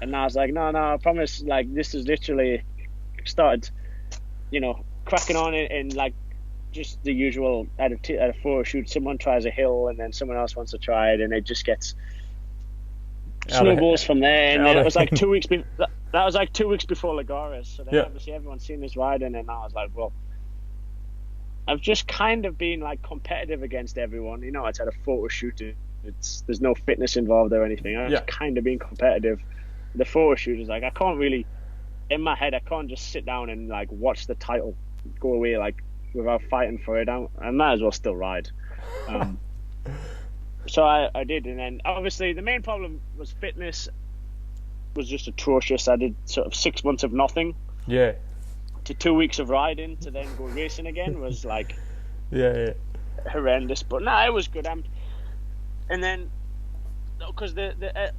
And I was like, no, I promise, like this is literally started, cracking on and like just the usual at a photo shoot, someone tries a hill and then someone else wants to try it, and it just gets snowballs from there. And then it was like 2 weeks that was like 2 weeks before Lagares, so then obviously everyone's seen us riding, and I was like, well, I've just kind of been like competitive against everyone. It's at a photo shoot, there's no fitness involved or anything. I've just kind of been competitive. The photo shoot is like, I can't really, in my head, I can't just sit down and like watch the title go away like without fighting for it. I might as well still ride. So I did, and then obviously the main problem was fitness was just atrocious. I did sort of 6 months of nothing. Yeah. To 2 weeks of riding to then go racing again was like horrendous. But it was good. And then because the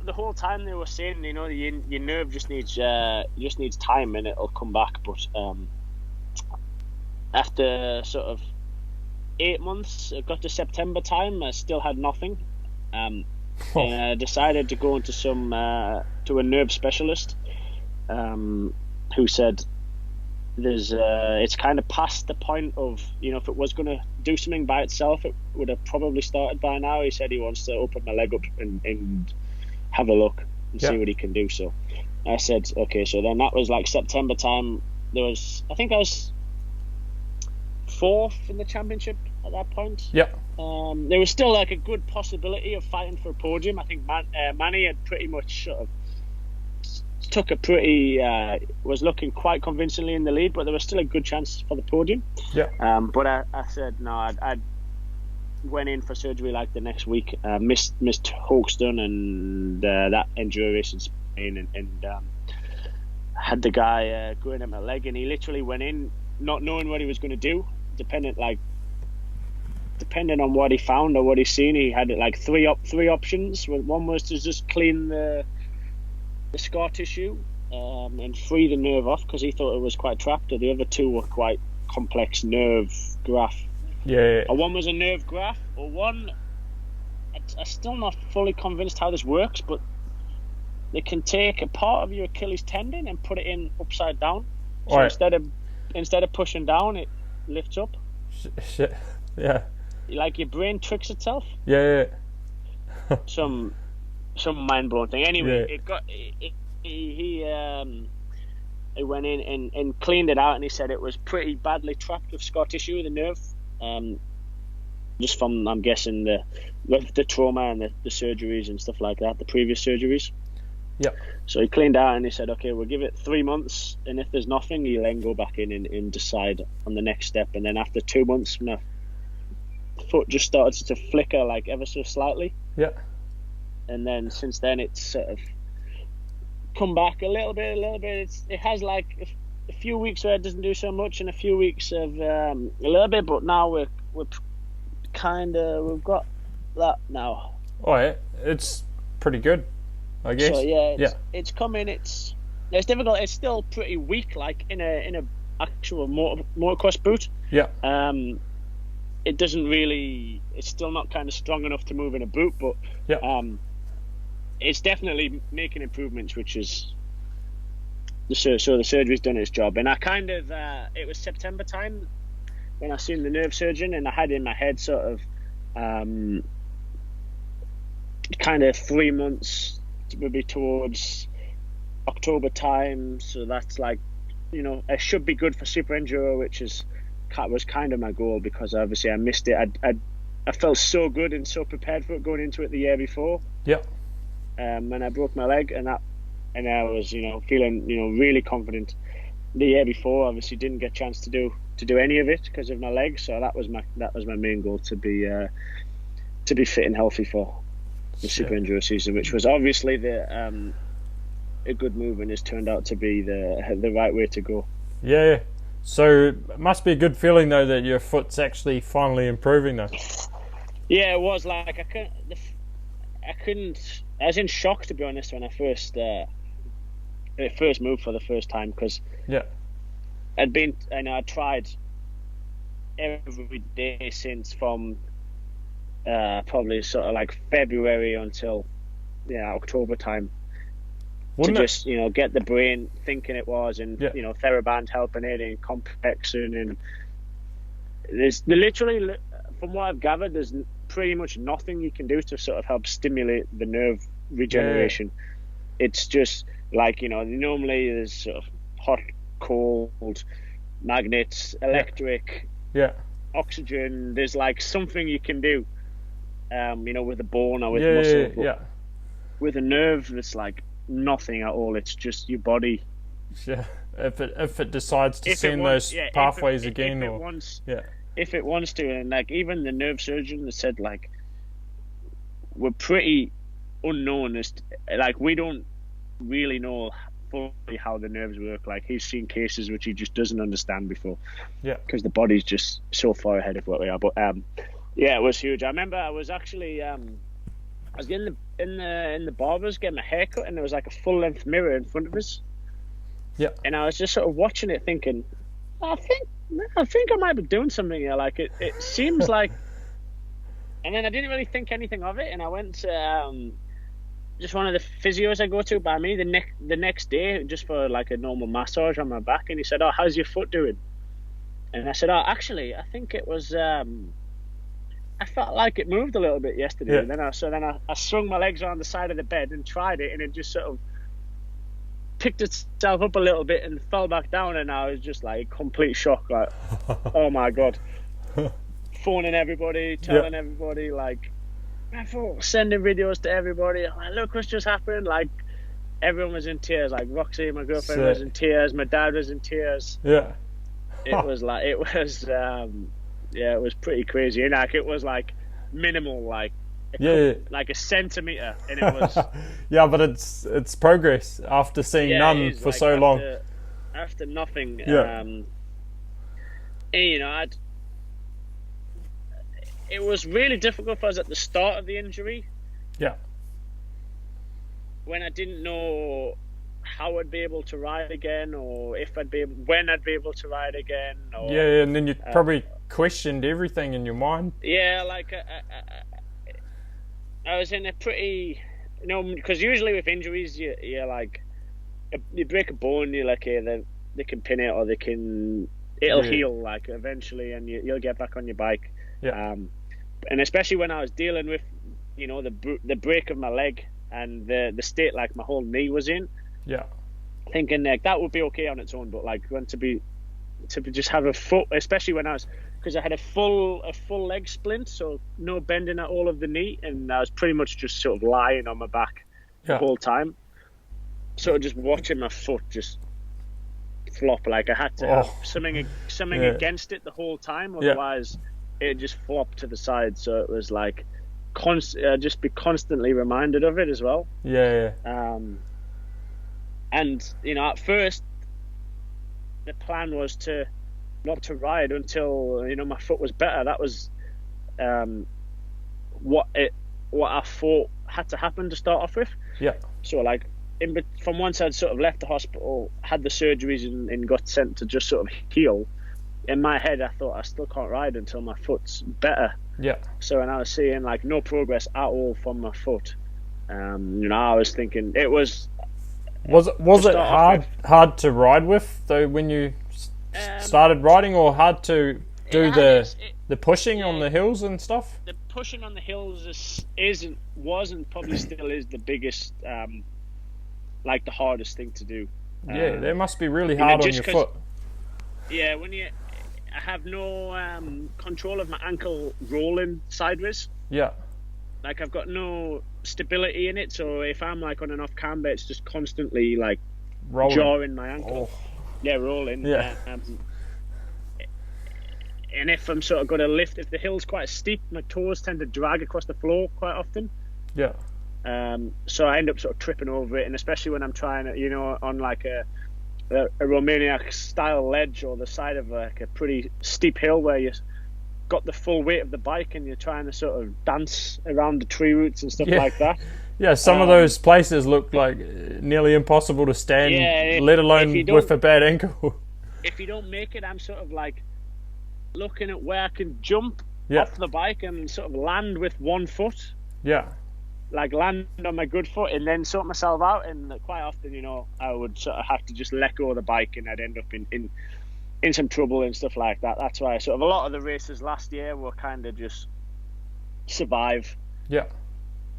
whole time they were saying, your nerve just needs time and it'll come back. But after sort of 8 months, it got to September time, I still had nothing. And I decided to go into to a nerve specialist, who said it's kind of past the point of, if it was going to do something by itself, it would have probably started by now. He said he wants to open my leg up and have a look and see what he can do. So I said, okay. So then that was like September time. I think I was fourth in the championship at that point. Yeah. There was still like a good possibility of fighting for a podium. I think Manny had pretty much sort of took a pretty was looking quite convincingly in the lead, but there was still a good chance for the podium. Yeah. But I said no. I went in for surgery like the next week. Missed Folkestone and that enduro race in Spain, and had the guy going at my leg, and he literally went in not knowing what he was going to do. Depending on what he found or what he's seen, he had like three options. One was to just clean the scar tissue and free the nerve off because he thought it was quite trapped, or the other two were quite complex nerve graft. Or one was a nerve graft, or one, I'm still not fully convinced how this works, but they can take a part of your Achilles tendon and put it in upside down. So instead of pushing down, it lifts up. Shit. Yeah. Like your brain tricks itself. Yeah. Some mind blowing thing. Anyway, he went in and cleaned it out, and he said it was pretty badly trapped with scar tissue, the nerve. Just from, I'm guessing, the trauma and the surgeries and stuff like that, the previous surgeries. Yeah. So he cleaned out and he said, okay, we'll give it 3 months, and if there's nothing, you then go back in and decide on the next step. And then after 2 months, my foot just started to flicker like ever so slightly. Yeah. And then since then, it's sort of come back a little bit. It has like a few weeks where it doesn't do so much, and a few weeks of a little bit. But now we've got that now. Oh yeah, it's pretty good, I guess. So yeah, it's coming. It's difficult. It's still pretty weak, like in a actual motocross boot. Yeah. It doesn't really. It's still not kind of strong enough to move in a boot, but it's definitely making improvements, which is so the surgery's done its job. And I kind of it was September time when I seen the nerve surgeon, and I had in my head sort of kind of 3 months maybe towards October time. So that's like, it should be good for SuperEnduro, which was kind of my goal, because obviously I missed it. I felt so good and so prepared for it going into it the year before. Yeah. When I broke my leg, and I was feeling really confident. The year before, obviously didn't get a chance to do any of it because of my leg. So that was my main goal, to be fit and healthy for the SuperEnduro season, which was obviously a good move, and has turned out to be the right way to go. Yeah. So it must be a good feeling though that your foot's actually finally improving though. Yeah, it was like I couldn't. I was in shock, to be honest, when I first moved for the first time, because I'd tried every day since, from probably sort of like February until October time. Wouldn't to just get the brain thinking it was, and TheraBand helping it, and complexing, and there's literally, from what I've gathered, there's pretty much nothing you can do to sort of help stimulate the nerve regeneration. It's just like normally there's sort of hot, cold, magnets, electric, oxygen. There's like something you can do, with a bone or with muscle. But with a nerve, it's like nothing at all. It's just your body. Yeah. If it decides to send those pathways again, if it wants to, and like even the nerve surgeon said, like, we're pretty unknown as like, we don't really know fully how the nerves work. Like, he's seen cases which he just doesn't understand before. Yeah. Because the body's just so far ahead of what we are. But it was huge. I remember I was actually I was getting in the barber's getting a haircut, and there was like a full length mirror in front of us. Yeah. And I was just sort of watching it, thinking, I think I might be doing something here. Like it seems like. And then I didn't really think anything of it, and I went to just one of the physios I go to by me the next day, just for like a normal massage on my back, and he said, "Oh, how's your foot doing?" And I said, "Oh, actually, I think it was. I felt like it moved a little bit yesterday." And then I swung my legs around the side of the bed and tried it, and it just sort of picked itself up a little bit and fell back down, and I was just like complete shock, like, oh my god. Phoning everybody, telling everybody, like, sending videos to everybody, like, look what's just happened. Like, everyone was in tears. Like, Roxy, my girlfriend, was in tears. My dad was in tears. It was like, it was pretty crazy. And like, it was like minimal, like like a centimeter, and it was but it's progress after seeing none for like so long. After nothing. It was really difficult for us at the start of the injury. Yeah. When I didn't know how I'd be able to ride again, or when I'd be able to ride again. Or, and then you probably questioned everything in your mind. Yeah, like I was in a pretty, because usually with injuries, you're like, you break a bone, you're like, they can pin it, or it'll heal like eventually, and you'll get back on your bike. Yeah. And especially when I was dealing with, the break of my leg and the state like my whole knee was in. Yeah. Thinking like that would be okay on its own, but like when to just have a foot, especially when because I had a full leg splint, so no bending at all of the knee, and I was pretty much just sort of lying on my back the whole time. sort of just watching my foot just flop. Like I had to have something against it the whole time, otherwise it just flopped to the side. So it was like just be constantly reminded of it as well. And at first the plan was to not to ride until my foot was better. That was what I thought had to happen to start off with. So like from once I'd sort of left the hospital, had the surgeries and got sent to just sort of heal, in my head I thought I still can't ride until my foot's better. So when I was seeing like no progress at all from my foot, I was thinking it was it hard to ride with though when you started riding, or hard to do the pushing on the hills and stuff? The pushing on the hills was and probably still is the biggest, like the hardest thing to do. That must be really hard on your foot. Yeah, when I have no control of my ankle rolling sideways. Like I've got no stability in it, so if I'm like on an off camber, it's just constantly like jarring my ankle. Rolling. And if I'm sort of going to lift, if the hill's quite steep, my toes tend to drag across the floor quite often. So I end up sort of tripping over it, and especially when I'm trying to, on like a Romaniac style ledge or the side of like a pretty steep hill where you got the full weight of the bike and you're trying to sort of dance around the tree roots and stuff like that. Some of those places look like nearly impossible to stand, let alone with a bad ankle. If you don't make it, I'm sort of like looking at where I can jump off the bike and sort of land with one foot. Like land on my good foot and then sort myself out. And quite often, I would sort of have to just let go of the bike and I'd end up in some trouble and stuff like that. That's why sort of a lot of the races last year were kind of just survive.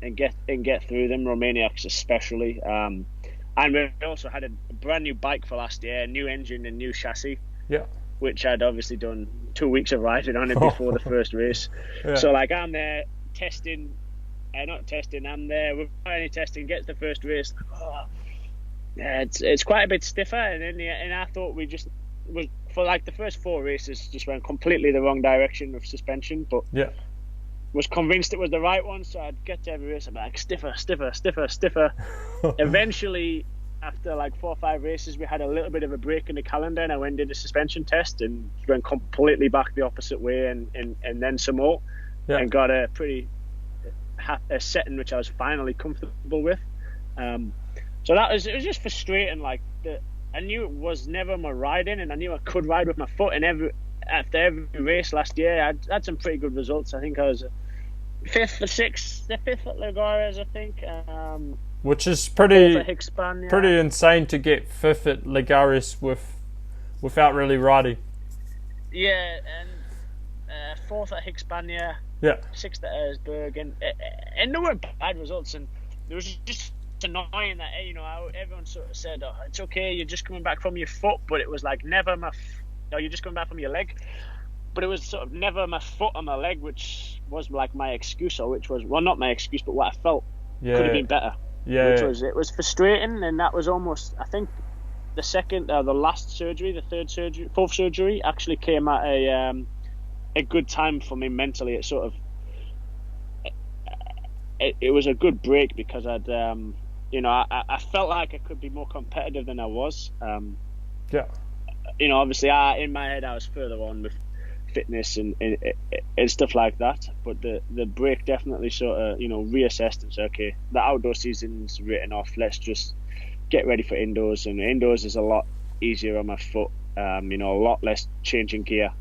And get through them, Romaniacs especially. And we also had a brand new bike for last year, a new engine and new chassis. Which I'd obviously done 2 weeks of riding on it before the first race. So like I'm there testing, I'm there without any testing, gets the first race. It's quite a bit stiffer, and I thought we just was for like the first 4 races just went completely the wrong direction of suspension, but was convinced it was the right one. So I'd get to every race, I'm like stiffer. Eventually, after like 4 or 5 races, we had a little bit of a break in the calendar, and I went into suspension test and went completely back the opposite way, and then some more, and got a pretty a setting which I was finally comfortable with. So it was just frustrating. Like I knew it was never my riding, and I knew I could ride with my foot. And after every race last year, I had some pretty good results. I think I was 5th or 6th, the 5th at Lagares, I think. Which is pretty insane to get 5th at Lagares without really riding. And 4th at Hispania, 6th at Erzberg, and there weren't bad results. And it was just annoying that everyone sort of said, "Oh, it's okay, you're just coming back from your foot," but it was like never you're just coming back from your leg. But it was sort of never my foot or my leg, which was like my excuse, or which was not my excuse, but what I felt could have been better. It was frustrating, and that was almost, I think, the last surgery, the 4th surgery actually came at a good time for me mentally. It sort of it was a good break because I'd I felt like I could be more competitive than I was. Obviously in my head I was further on with fitness and stuff like that, but the break definitely sort of reassessed and said, okay, the outdoor season's written off, let's just get ready for indoors. And indoors is a lot easier on my foot, a lot less changing gear,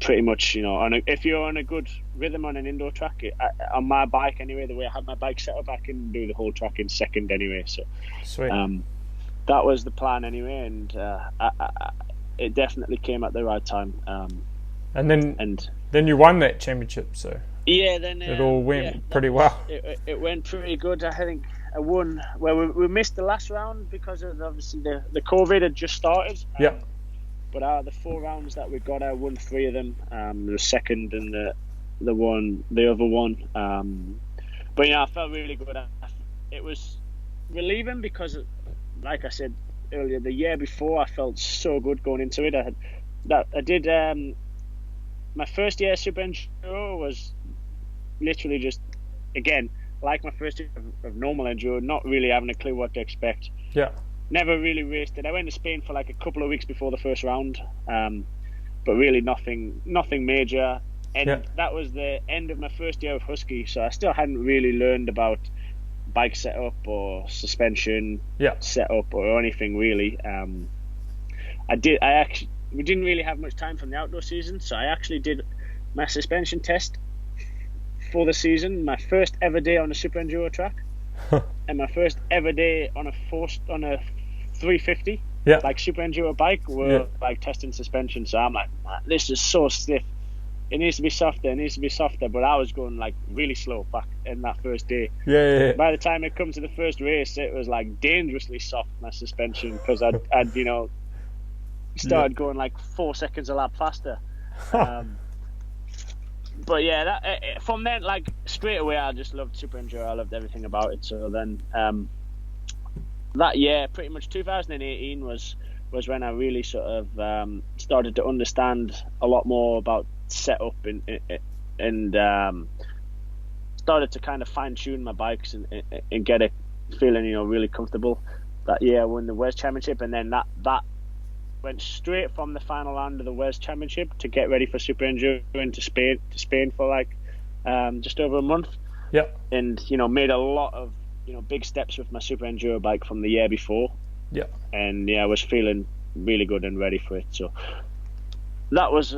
pretty much, if you're on a good rhythm on an indoor track, on my bike anyway, the way I have my bike set up, I can do the whole track in second anyway. So sweet. That was the plan anyway, and it definitely came at the right time. And then you won that championship, so then it all went pretty well. It went pretty good. I think I won. Well, we missed the last round because of obviously the COVID had just started. But out of the 4 rounds that we got, I won 3 of them. The second and the other one. But I felt really good. it was relieving because, like I said earlier, the year before I felt so good going into it. I did my first year SuperEnduro was literally just, again, like my first year of normal enduro, not really having a clue what to expect. Yeah. Never really raced it. I went to Spain for like a couple of weeks before the first round, but really nothing major. And that was the end of my first year of Husky, so I still hadn't really learned about bike setup or suspension setup or anything really. We didn't really have much time from the outdoor season, so I actually did my suspension test for the season, my first ever day on a SuperEnduro track, and my first ever day on a 350, like SuperEnduro bike, were like testing suspension. So I'm like, this is so stiff. It needs to be softer. But I was going like really slow back in that first day. By the time it comes to the first race, it was like dangerously soft, my suspension, because I'd started going like 4 seconds a lap faster. But yeah, from then, like straight away, I just loved SuperEnduro. I loved everything about it. So then that year, pretty much 2018 was when I really sort of started to understand a lot more about setup and started to kind of fine tune my bikes and get it feeling, really comfortable. That year I won the WESS Championship, and then that went straight from the final round of the WESS Championship to get ready for SuperEnduro into Spain for like just over a month. And made a lot of big steps with my SuperEnduro bike from the year before. And I was feeling really good and ready for it. So that was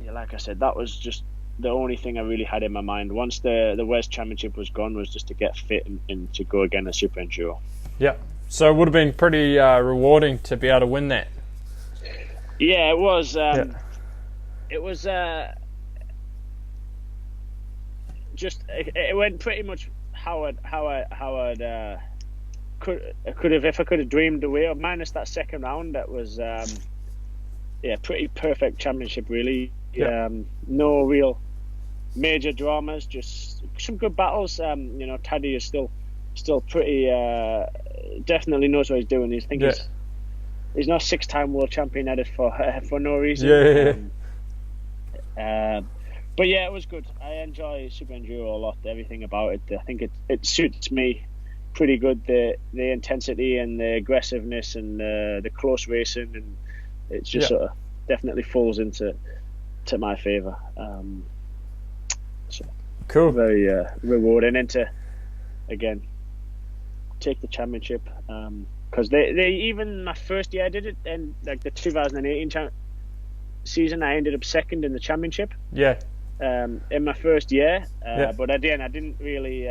like I said, that was just the only thing I really had in my mind. Once the WESS Championship was gone, was just to get fit and to go again at SuperEnduro. So it would have been pretty rewarding to be able to win that. Yeah, it was. It was just. It went pretty much how I could have, if I could have dreamed away, or minus that second round. That was pretty perfect championship really. No real major dramas, just some good battles. Taddy is still pretty definitely knows what he's doing. He's not 6-time world champion at it for no reason. But yeah, it was good. I enjoy SuperEnduro a lot. Everything about it, I think it suits me pretty good. The intensity and the aggressiveness and the close racing, and it's just sort of definitely falls into my favour. So cool, very rewarding, and to again take the championship, because they even my first year I did it, and like the 2018 season I ended up second in the championship in my first year, but again I didn't really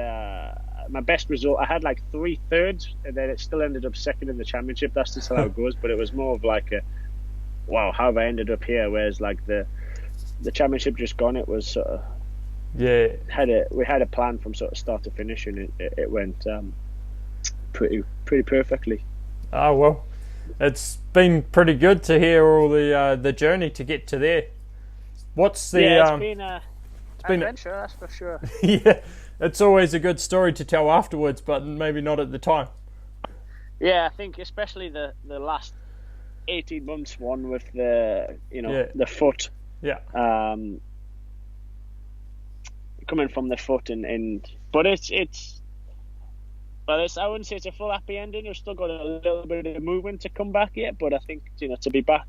my best result, I had like 3 thirds, and then it still ended up second in the championship. That's just how it goes. But it was more of like wow, how have I ended up here? Whereas like the championship just gone, it was sort of we had a plan from sort of start to finish, and it went pretty perfectly. Oh well, it's been pretty good to hear all the journey to get to there. What's the it's been an adventure, that's for sure. It's always a good story to tell afterwards, but maybe not at the time. I think especially the last 18 months one with the the foot coming from the foot, but it's I wouldn't say it's a full happy ending. We've still got a little bit of movement to come back yet, but I think to be back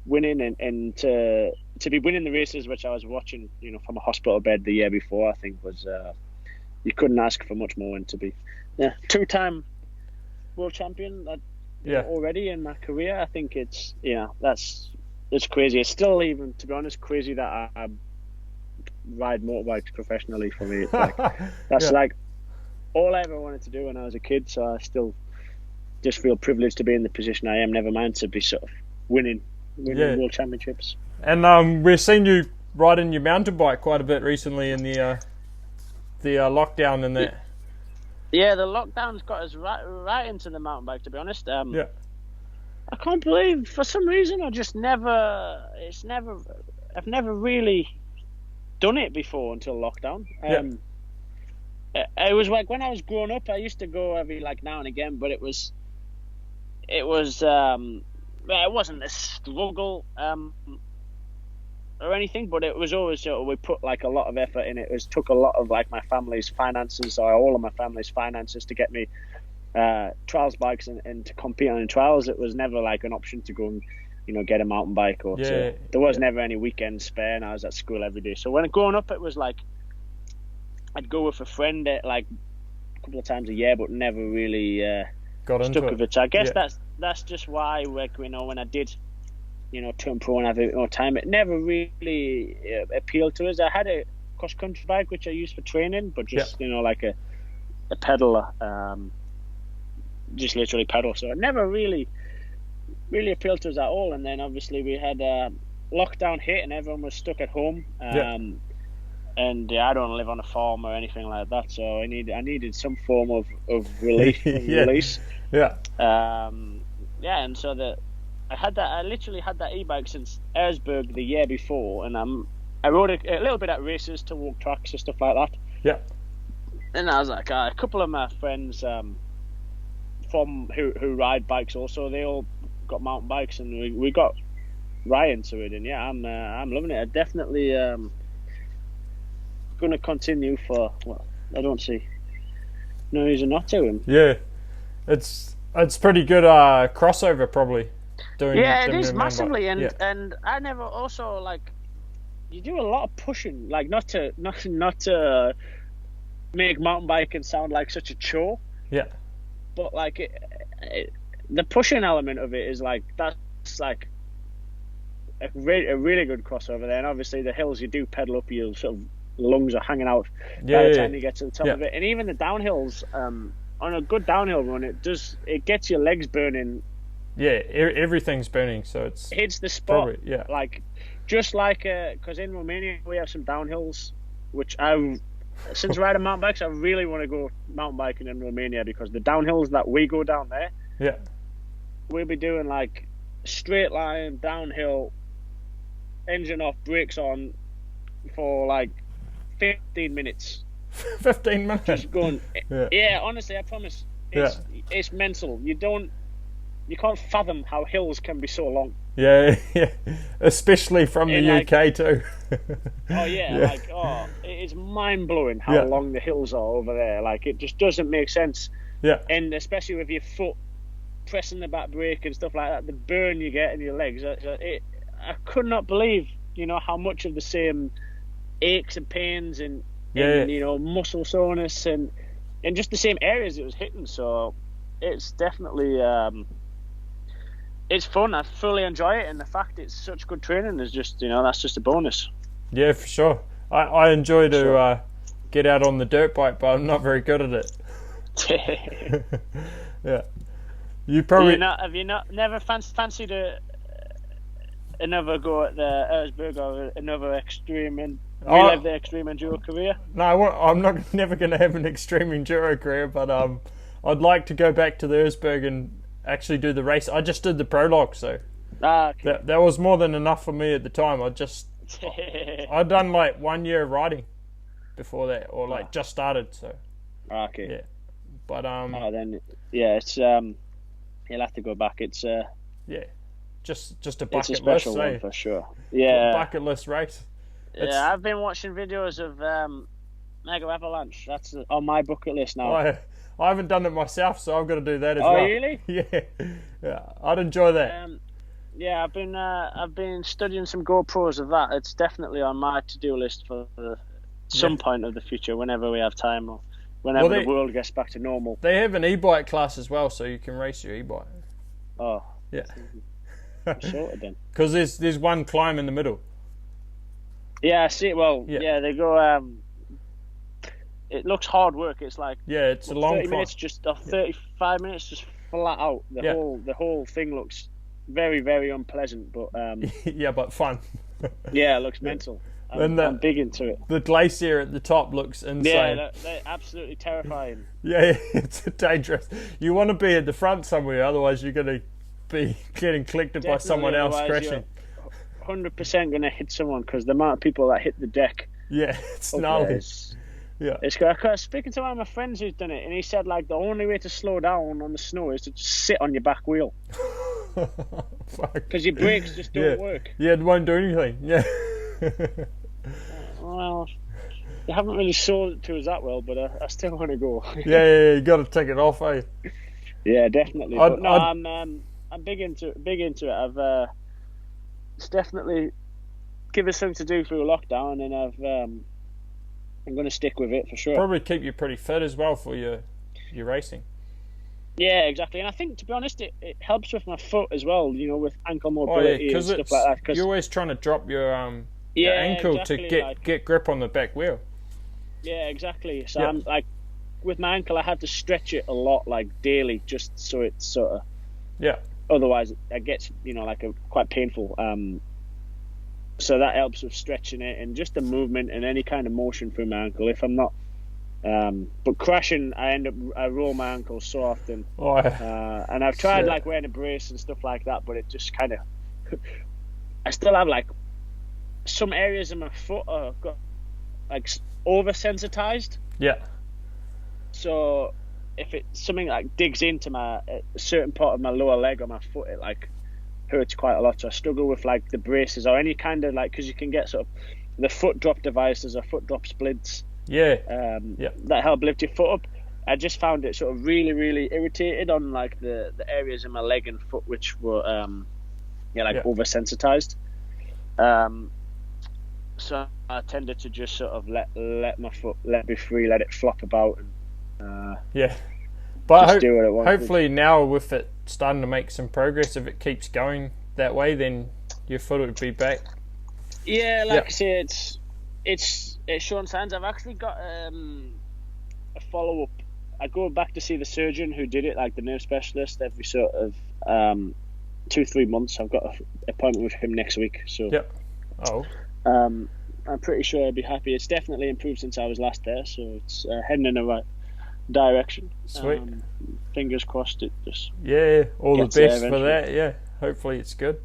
winning and to be winning the races which I was watching from a hospital bed the year before, I think was you couldn't ask for much more. And to be 2-time world champion already in my career, I think it's crazy. It's still, even to be honest, crazy that I ride motorbikes professionally. For me, it's like that's like all I ever wanted to do when I was a kid. So I still just feel privileged to be in the position I am, never mind to be sort of winning world championships. And we've seen you riding your mountain bike quite a bit recently in the lockdown and that. Yeah, the lockdown's got us right into the mountain bike, to be honest. I can't believe, for some reason, I've never really done it before until lockdown. it was like when I was growing up, I used to go every like now and again, but it well, it wasn't a struggle or anything, but it was always we put like a lot of effort in it. It took a lot of like my family's finances, or all of my family's finances, to get me trials bikes and to compete on trials. It was never like an option to go and get a mountain bike, or there was never any weekend spare, and I was at school every day. So when growing up, it was like I'd go with a friend like a couple of times a year, but never really got stuck with it. So I guess that's just why, like, when I did turn pro and have a bit more time, it never really appealed to us. I had a cross country bike which I used for training, but just like a pedal, just literally pedal. So it never really appealed to us at all. And then obviously we had lockdown hit and everyone was stuck at home. And I don't live on a farm or anything like that, so I needed some form of relief and release. And so I literally had that e-bike since Erzberg the year before, and I rode a little bit at races to walk tracks and stuff like that. And I was like, a couple of my friends from who ride bikes also, they all got mountain bikes, and we got right into it. And I'm loving it. I definitely going to continue for. Well, I don't see no reason not to. Him. Yeah, it's pretty good crossover probably. It is massively, and I never also like. You do a lot of pushing, like not to make mountain biking sound like such a chore. Yeah. But like the pushing element of it is like that's like a really good crossover there. And obviously the hills you do pedal up, your sort of lungs are hanging out by the time you get to the top of it. And even the downhills, on a good downhill run, it gets your legs burning. Yeah, everything's burning, so it hits the spot. Probably, like just like because in Romania we have some downhills, which since riding mountain bikes, I really want to go mountain biking in Romania, because the downhills that we go down there, we'll be doing like straight line downhill, engine off, brakes on, for like 15 minutes. 15 minutes. Just going. Yeah, honestly, I promise. It's mental. You can't fathom how hills can be so long. Yeah, especially from the UK too. It's mind blowing how long the hills are over there. Like, it just doesn't make sense. Yeah, and especially with your foot pressing the back brake and stuff like that, the burn you get in your legs. I could not believe, how much of the same aches and pains and muscle soreness and just the same areas it was hitting. So it's definitely. It's fun. I fully enjoy it, and the fact it's such good training is just, that's just a bonus. Yeah, for sure. I enjoy to get out on the dirt bike, but I'm not very good at it. Yeah. You probably have you never fancied another go at the Erzberg or another extreme and relive the extreme enduro career? No, I'm never going to have an extreme enduro career, but I'd like to go back to the Erzberg and actually do the race. I just did the prologue, so that was more than enough for me at the time. I'd done like 1 year of riding before that, or like just started. So yeah, but it's you'll have to go back. It's just a bucket it's a special list, one for sure. Yeah, bucket list race. I've been watching videos of Mega Avalanche. That's on my bucket list now. I haven't done it myself, so I've got to do that as well. Oh, really? Yeah, I'd enjoy that. I've been studying some GoPros of that. It's definitely on my to-do list for some point of the future, whenever we have time or whenever the world gets back to normal. They have an e-bike class as well, so you can race your e-bike. Oh, yeah. Sorted then. Because there's one climb in the middle. Yeah, I see it. Well, they go. It looks hard work. It's like it's a long 30 minutes, just 35 minutes, just flat out. The whole thing looks very, very unpleasant, but but fun. Yeah, it looks mental. I'm big into it. The glacier at the top looks insane. Yeah, they're absolutely terrifying. Yeah, it's dangerous. You want to be at the front somewhere, otherwise you're going to be getting collected by someone else crashing. 100% going to hit someone, because the amount of people that hit the deck. Yeah, it's gnarly. Yeah. It's good. I was speaking to one of my friends who's done it, and he said like the only way to slow down on the snow is to just sit on your back wheel Fuck. because your brakes just don't work. Yeah, it won't do anything. Yeah. Well, they haven't really sold it to us that well, but I still want to go. yeah, you got to take it off, eh? Yeah, definitely. But no, I'm big into it. I've it's definitely give us something to do through lockdown, and I'm going to stick with it for sure. Probably keep you pretty fit as well for your racing. Yeah, exactly. And I think, to be honest, it helps with my foot as well, you know, with ankle mobility and stuff like that. Cause you're always trying to drop your ankle exactly, to get grip on the back wheel. Yeah, exactly. So I'm like, with my ankle, I have to stretch it a lot, like daily, just so it's sort of... Yeah. Otherwise, it gets, you know, like quite painful. So that helps with stretching it and just the movement and any kind of motion through my ankle. If I'm not... but crashing, I roll my ankles so often. Oh, yeah. And I've tried like wearing a brace and stuff like that, but it just kind of... I still have like some areas of my foot are got like oversensitized. Yeah. So if something like digs into a certain part of my lower leg or my foot, it like hurts quite a lot. So I struggle with like the braces or any kind of like, because you can get sort of the foot drop devices or foot drop splints. That help lift your foot up. I just found it sort of really, really irritated on like the areas in my leg and foot which were oversensitized. So I tended to just sort of let my foot be free, let it flop about, and but do what it wanted. Hopefully now with it starting to make some progress, if it keeps going that way, then your foot would be back. Yeah, like I say, it's showing signs. I've actually got a follow up. I go back to see the surgeon who did it, like the nerve specialist, every sort of 2-3 months. I've got an appointment with him next week. So I'm pretty sure I'll be happy. It's definitely improved since I was last there, so it's heading in the right direction. Sweet. Fingers crossed. It just all the best for that. Yeah, hopefully it's good.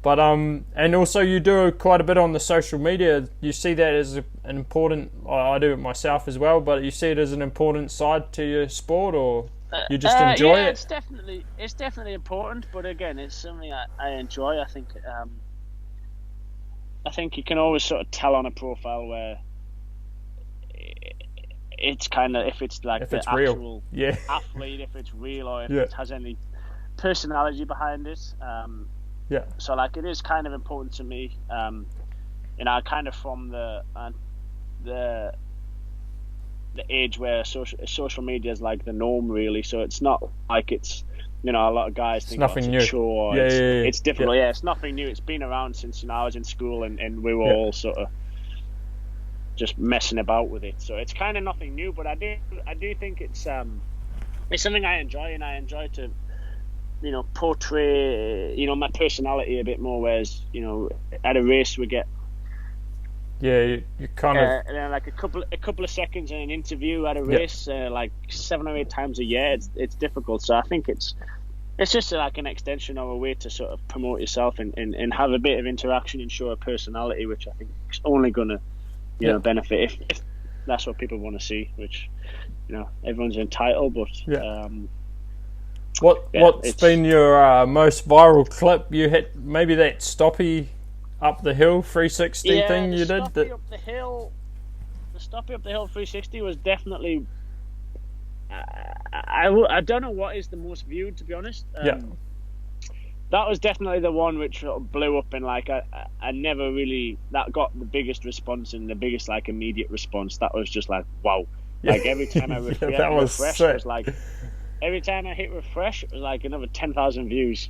But and also you do quite a bit on the social media. You see that as an important... I do it myself as well, but you see it as an important side to your sport, or you just enjoy it? It's definitely important, but again, it's something I enjoy. I think you can always sort of tell on a profile where it's kind of, if it's like if the actual athlete, if it's real, or if it has any personality behind it. So like it is kind of important to me, kind of from the age where social media is like the norm, really. So it's not like it's, a lot of guys think nothing new. It's different. Yeah, it's nothing new. It's been around since I was in school, and we were all sort of just messing about with it. So it's kind of nothing new. But I do think it's something I enjoy, and I enjoy to portray my personality a bit more. Whereas at a race we get you kind of like a couple of seconds in an interview at a race, like 7 or 8 times a year. It's difficult. So I think it's just like an extension or a way to sort of promote yourself and have a bit of interaction and show a personality, which I think is only going to benefit if that's what people want to see. Which everyone's entitled, but what's been your most viral clip? You hit maybe that stoppie up the hill 360 thing you did. The stoppie up the hill 360 was definitely. I don't know what is the most viewed, to be honest. That was definitely the one which sort of blew up, and like I never really that got the biggest response and the biggest like immediate response. That was just like wow. Like every time I refresh, it was like every time I hit refresh, it was like another 10,000 views.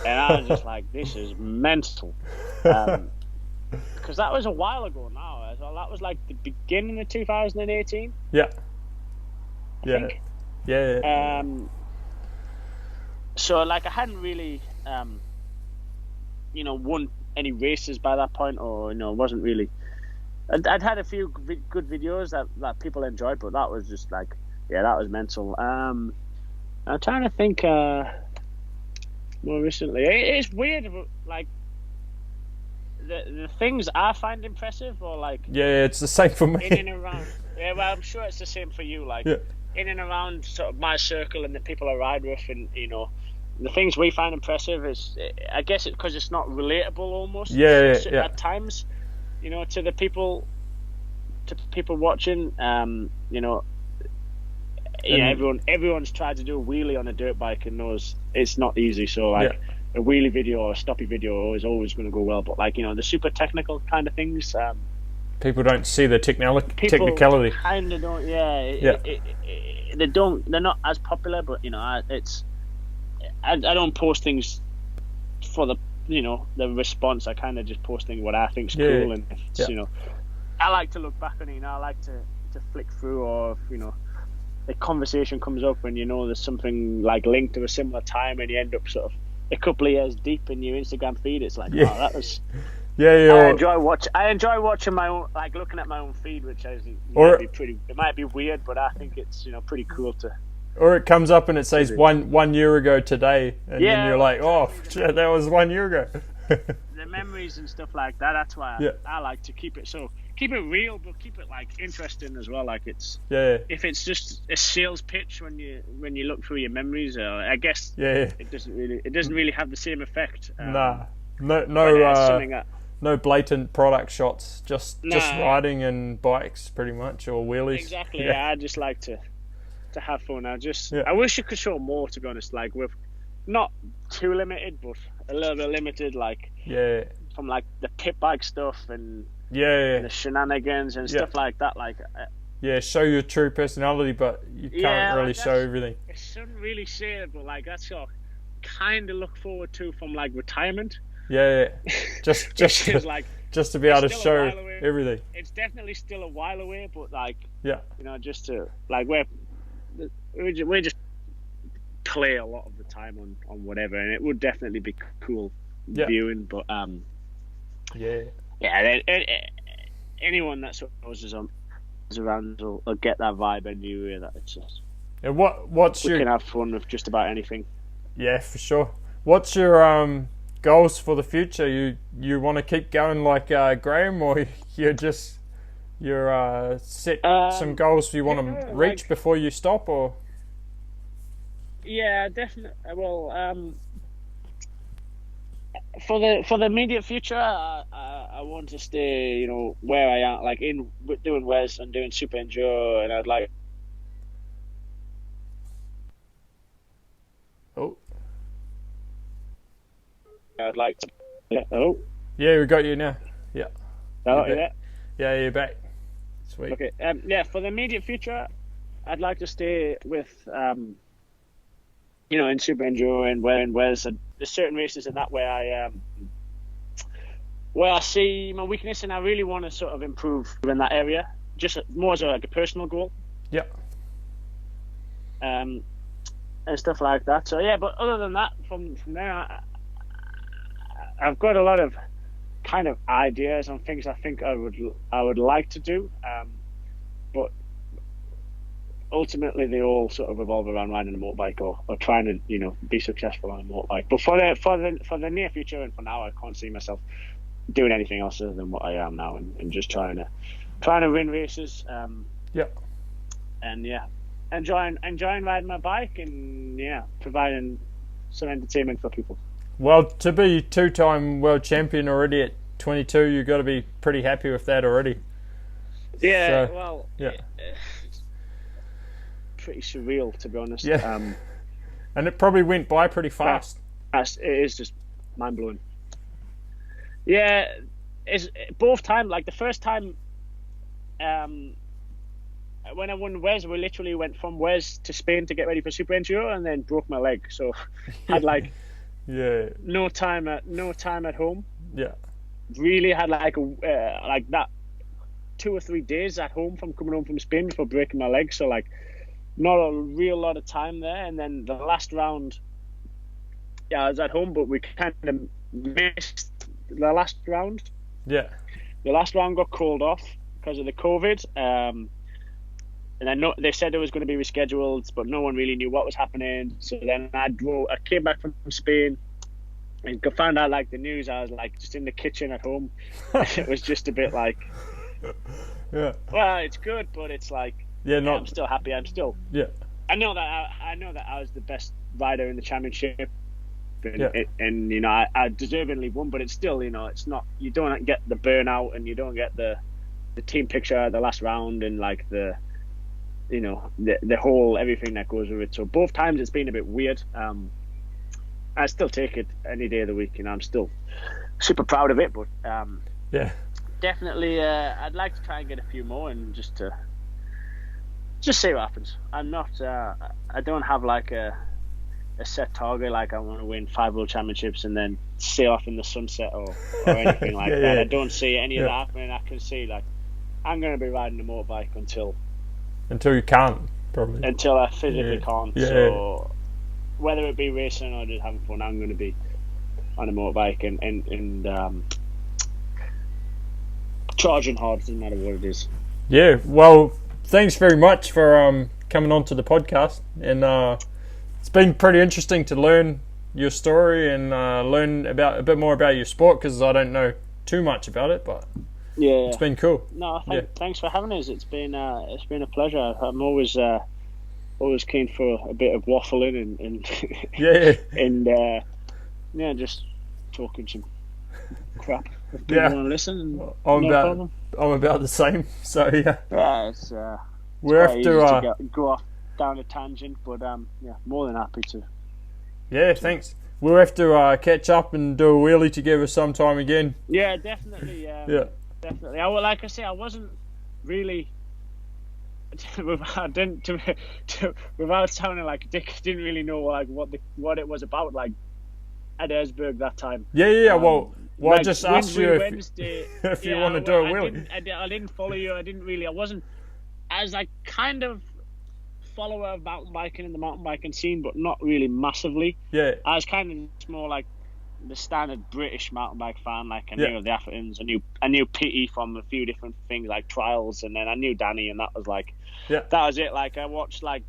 And I was just like, this is mental. Because that was a while ago now. So that was like the beginning of 2018. So like I hadn't really, won any races by that point, or wasn't really. I'd had a few good videos that people enjoyed, but that was just like, that was mental. I'm trying to think more recently. It's weird, like the things I find impressive, or like Yeah, it's the same for me. in and around. Yeah, well, I'm sure it's the same for you. Like in and around sort of my circle and the people I ride with, and the things we find impressive is, I guess, it's because it's not relatable almost. At times, to the people watching. Everyone's tried to do a wheelie on a dirt bike and knows it's not easy. So like a wheelie video or a stoppy video is always going to go well. But like the super technical kind of things, people don't see the technicality. People kind of don't. They don't. They're not as popular. But I don't post things for the response. I kind of just post things what I think's cool, and it's, I like to look back on it. I like to flick through, or if, a conversation comes up and there's something like linked to a similar time, and you end up sort of a couple of years deep in your Instagram feed. It's like, oh, that was. I enjoy watching my own, like looking at my own feed, which it might be weird, but I think it's pretty cool to. Or it comes up and it says 1 year ago today, and then you're like, oh, shit, that was 1 year ago. The memories and stuff like that. That's why I like to keep it real, but keep it like interesting as well. Like it's if it's just a sales pitch when you look through your memories, I guess it doesn't really have the same effect. No blatant product shots, just riding and bikes pretty much, or wheelies. Exactly. Yeah, I just like to have fun. I wish you could show more, to be honest. Like with not too limited, but a little bit limited. Like from like the pit bike stuff and the shenanigans and stuff like that. Like show your true personality, but you can't really show everything. I shouldn't really say it, but like that's what I kind of look forward to from like retirement. Just to be able to show everything. It's definitely still a while away, but like just to like we just play a lot of the time on whatever, and it would definitely be cool viewing. But anyone that sort of is around will get that vibe anyway. That it's just. And we can have fun with just about anything. Yeah, for sure. What's your goals for the future? You want to keep going like Graham, or you're set some goals you want to reach before you stop, or? Yeah, definitely. Well, for the immediate future, I want to stay, where I am, like doing WESS and doing SuperEnduro, and I'd like. Oh. I'd like to. Yeah. Oh. Yeah, we got you now. Yeah. Oh, yeah. Yeah, you're back. Sweet. Okay. For the immediate future, I'd like to stay with in SuperEnduro and WESS. There's certain races in that where I see my weakness, and I really want to sort of improve in that area, just more as a personal goal. Yeah. And stuff like that. So yeah, but other than that, from there, I've got a lot of kind of ideas on things I think I would like to do, but ultimately they all sort of revolve around riding a motorbike or trying to be successful on a motorbike. But for the near future and for now, I can't see myself doing anything else other than what I am now, and just trying to win races. And enjoying riding my bike, and providing some entertainment for people. Well, to be two-time world champion already at 22, you've got to be pretty happy with that already. Yeah, so, pretty surreal, to be honest. Yeah. And it probably went by pretty fast. It is just mind-blowing. Yeah, it's both times. Like the first time, when I won WESS, we literally went from WESS to Spain to get ready for SuperEnduro, and then broke my leg. So had like no time at home. Yeah, really had like that 2 or 3 days at home from coming home from Spain before breaking my leg. So like not a real lot of time there. And then the last round, I was at home, but we kind of missed the last round. Yeah, the last round got called off because of the COVID. And I know they said it was going to be rescheduled, but no one really knew what was happening. So then I came back from Spain, and found out like the news. I was like just in the kitchen at home. It was just a bit like, yeah. well, it's good, but it's like, I'm still happy. I'm still. Yeah. I know that I was the best rider in the championship, and, and you know I deservingly won. But it's still, you know, it's not. You don't get the burnout, and you don't get the team picture at the last round, and like the, you know, the whole everything that goes with it. So both times it's been a bit weird. I still take it any day of the week, and I'm still super proud of it. But definitely, I'd like to try and get a few more, and just see what happens. I'm not. I don't have like a set target. Like I want to win 5 World Championships and then sail off in the sunset or anything like that. I don't see any of that happening. I can see like I'm going to be riding a motorbike until you can't, probably. Until I physically can't. Yeah. So whether it be racing or just having fun, I'm going to be on a motorbike and charging hard. Doesn't matter what it is. Yeah. Well, thanks very much for coming on to the podcast, and it's been pretty interesting to learn your story and learn about a bit more about your sport, because I don't know too much about it, but it's been cool. No, thanks for having us. It's been a pleasure. I'm always keen for a bit of waffling and just talking some crap. If people want to listen, I'm about the same. So it's we're quite easy to go off down a tangent, but more than happy to. Yeah, thanks. We'll have to catch up and do a wheelie together sometime again. Yeah, definitely. Definitely. Like I say, I wasn't really. Without sounding like a dick, I didn't really know like what it was about, like at Erzberg that time. Well, like, I just asked you if you want to do a wheelie. I didn't follow you. I wasn't as like kind of follower of mountain biking in the mountain biking scene, but not really massively. Yeah. I was kind of just more like the standard British mountain bike fan. Like I knew the Africans, I knew Pity from a few different things like trials, and then I knew Danny, and that was like that was it. Like I watched like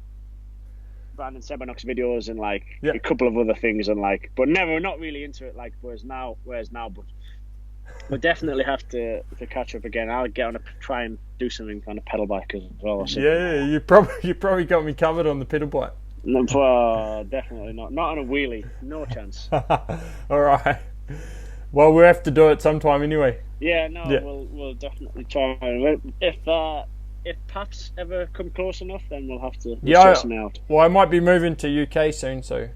Brandon Sebanok's videos and like a couple of other things, and like but not really into it. Like whereas now, but we'll definitely have to catch up again. I'll get on try and do something on a pedal bike as well. Yeah, you probably got me covered on the pedal bike. No, definitely not. Not on a wheelie. No chance. All right. Well, we'll have to do it sometime anyway. Yeah, we'll definitely try. If Paps ever come close enough, then we'll have to sort something out. Well, I might be moving to UK soon, so.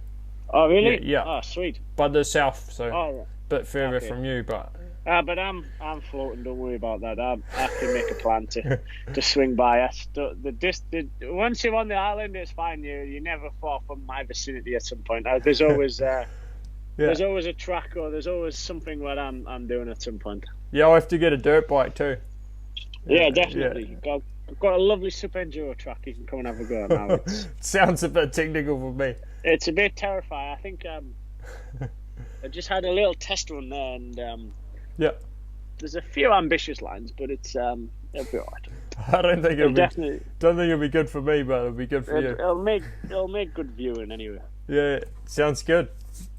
Oh really? Yeah. Oh, sweet. By the south, so right. A bit further from you, but. But I'm floating. Don't worry about that. I can make a plan to swing by. Once you're on the island, it's fine. You're never far from my vicinity. At some point, there's always there's always a track or there's always something that I'm doing at some point. Yeah, I'll have to get a dirt bike too. Yeah, definitely. Yeah. I've got a lovely SuperEnduro track. You can come and have a go at now. Sounds a bit technical for me. It's a bit terrifying. I think I just had a little test run there, and there's a few ambitious lines, but it'll be alright. I don't think it'll be good for me, but it'll be good for you. It'll make good viewing anyway. Yeah, sounds good.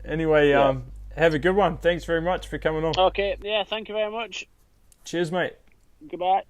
Anyway, have a good one. Thanks very much for coming on. Okay, thank you very much. Cheers, mate. Goodbye.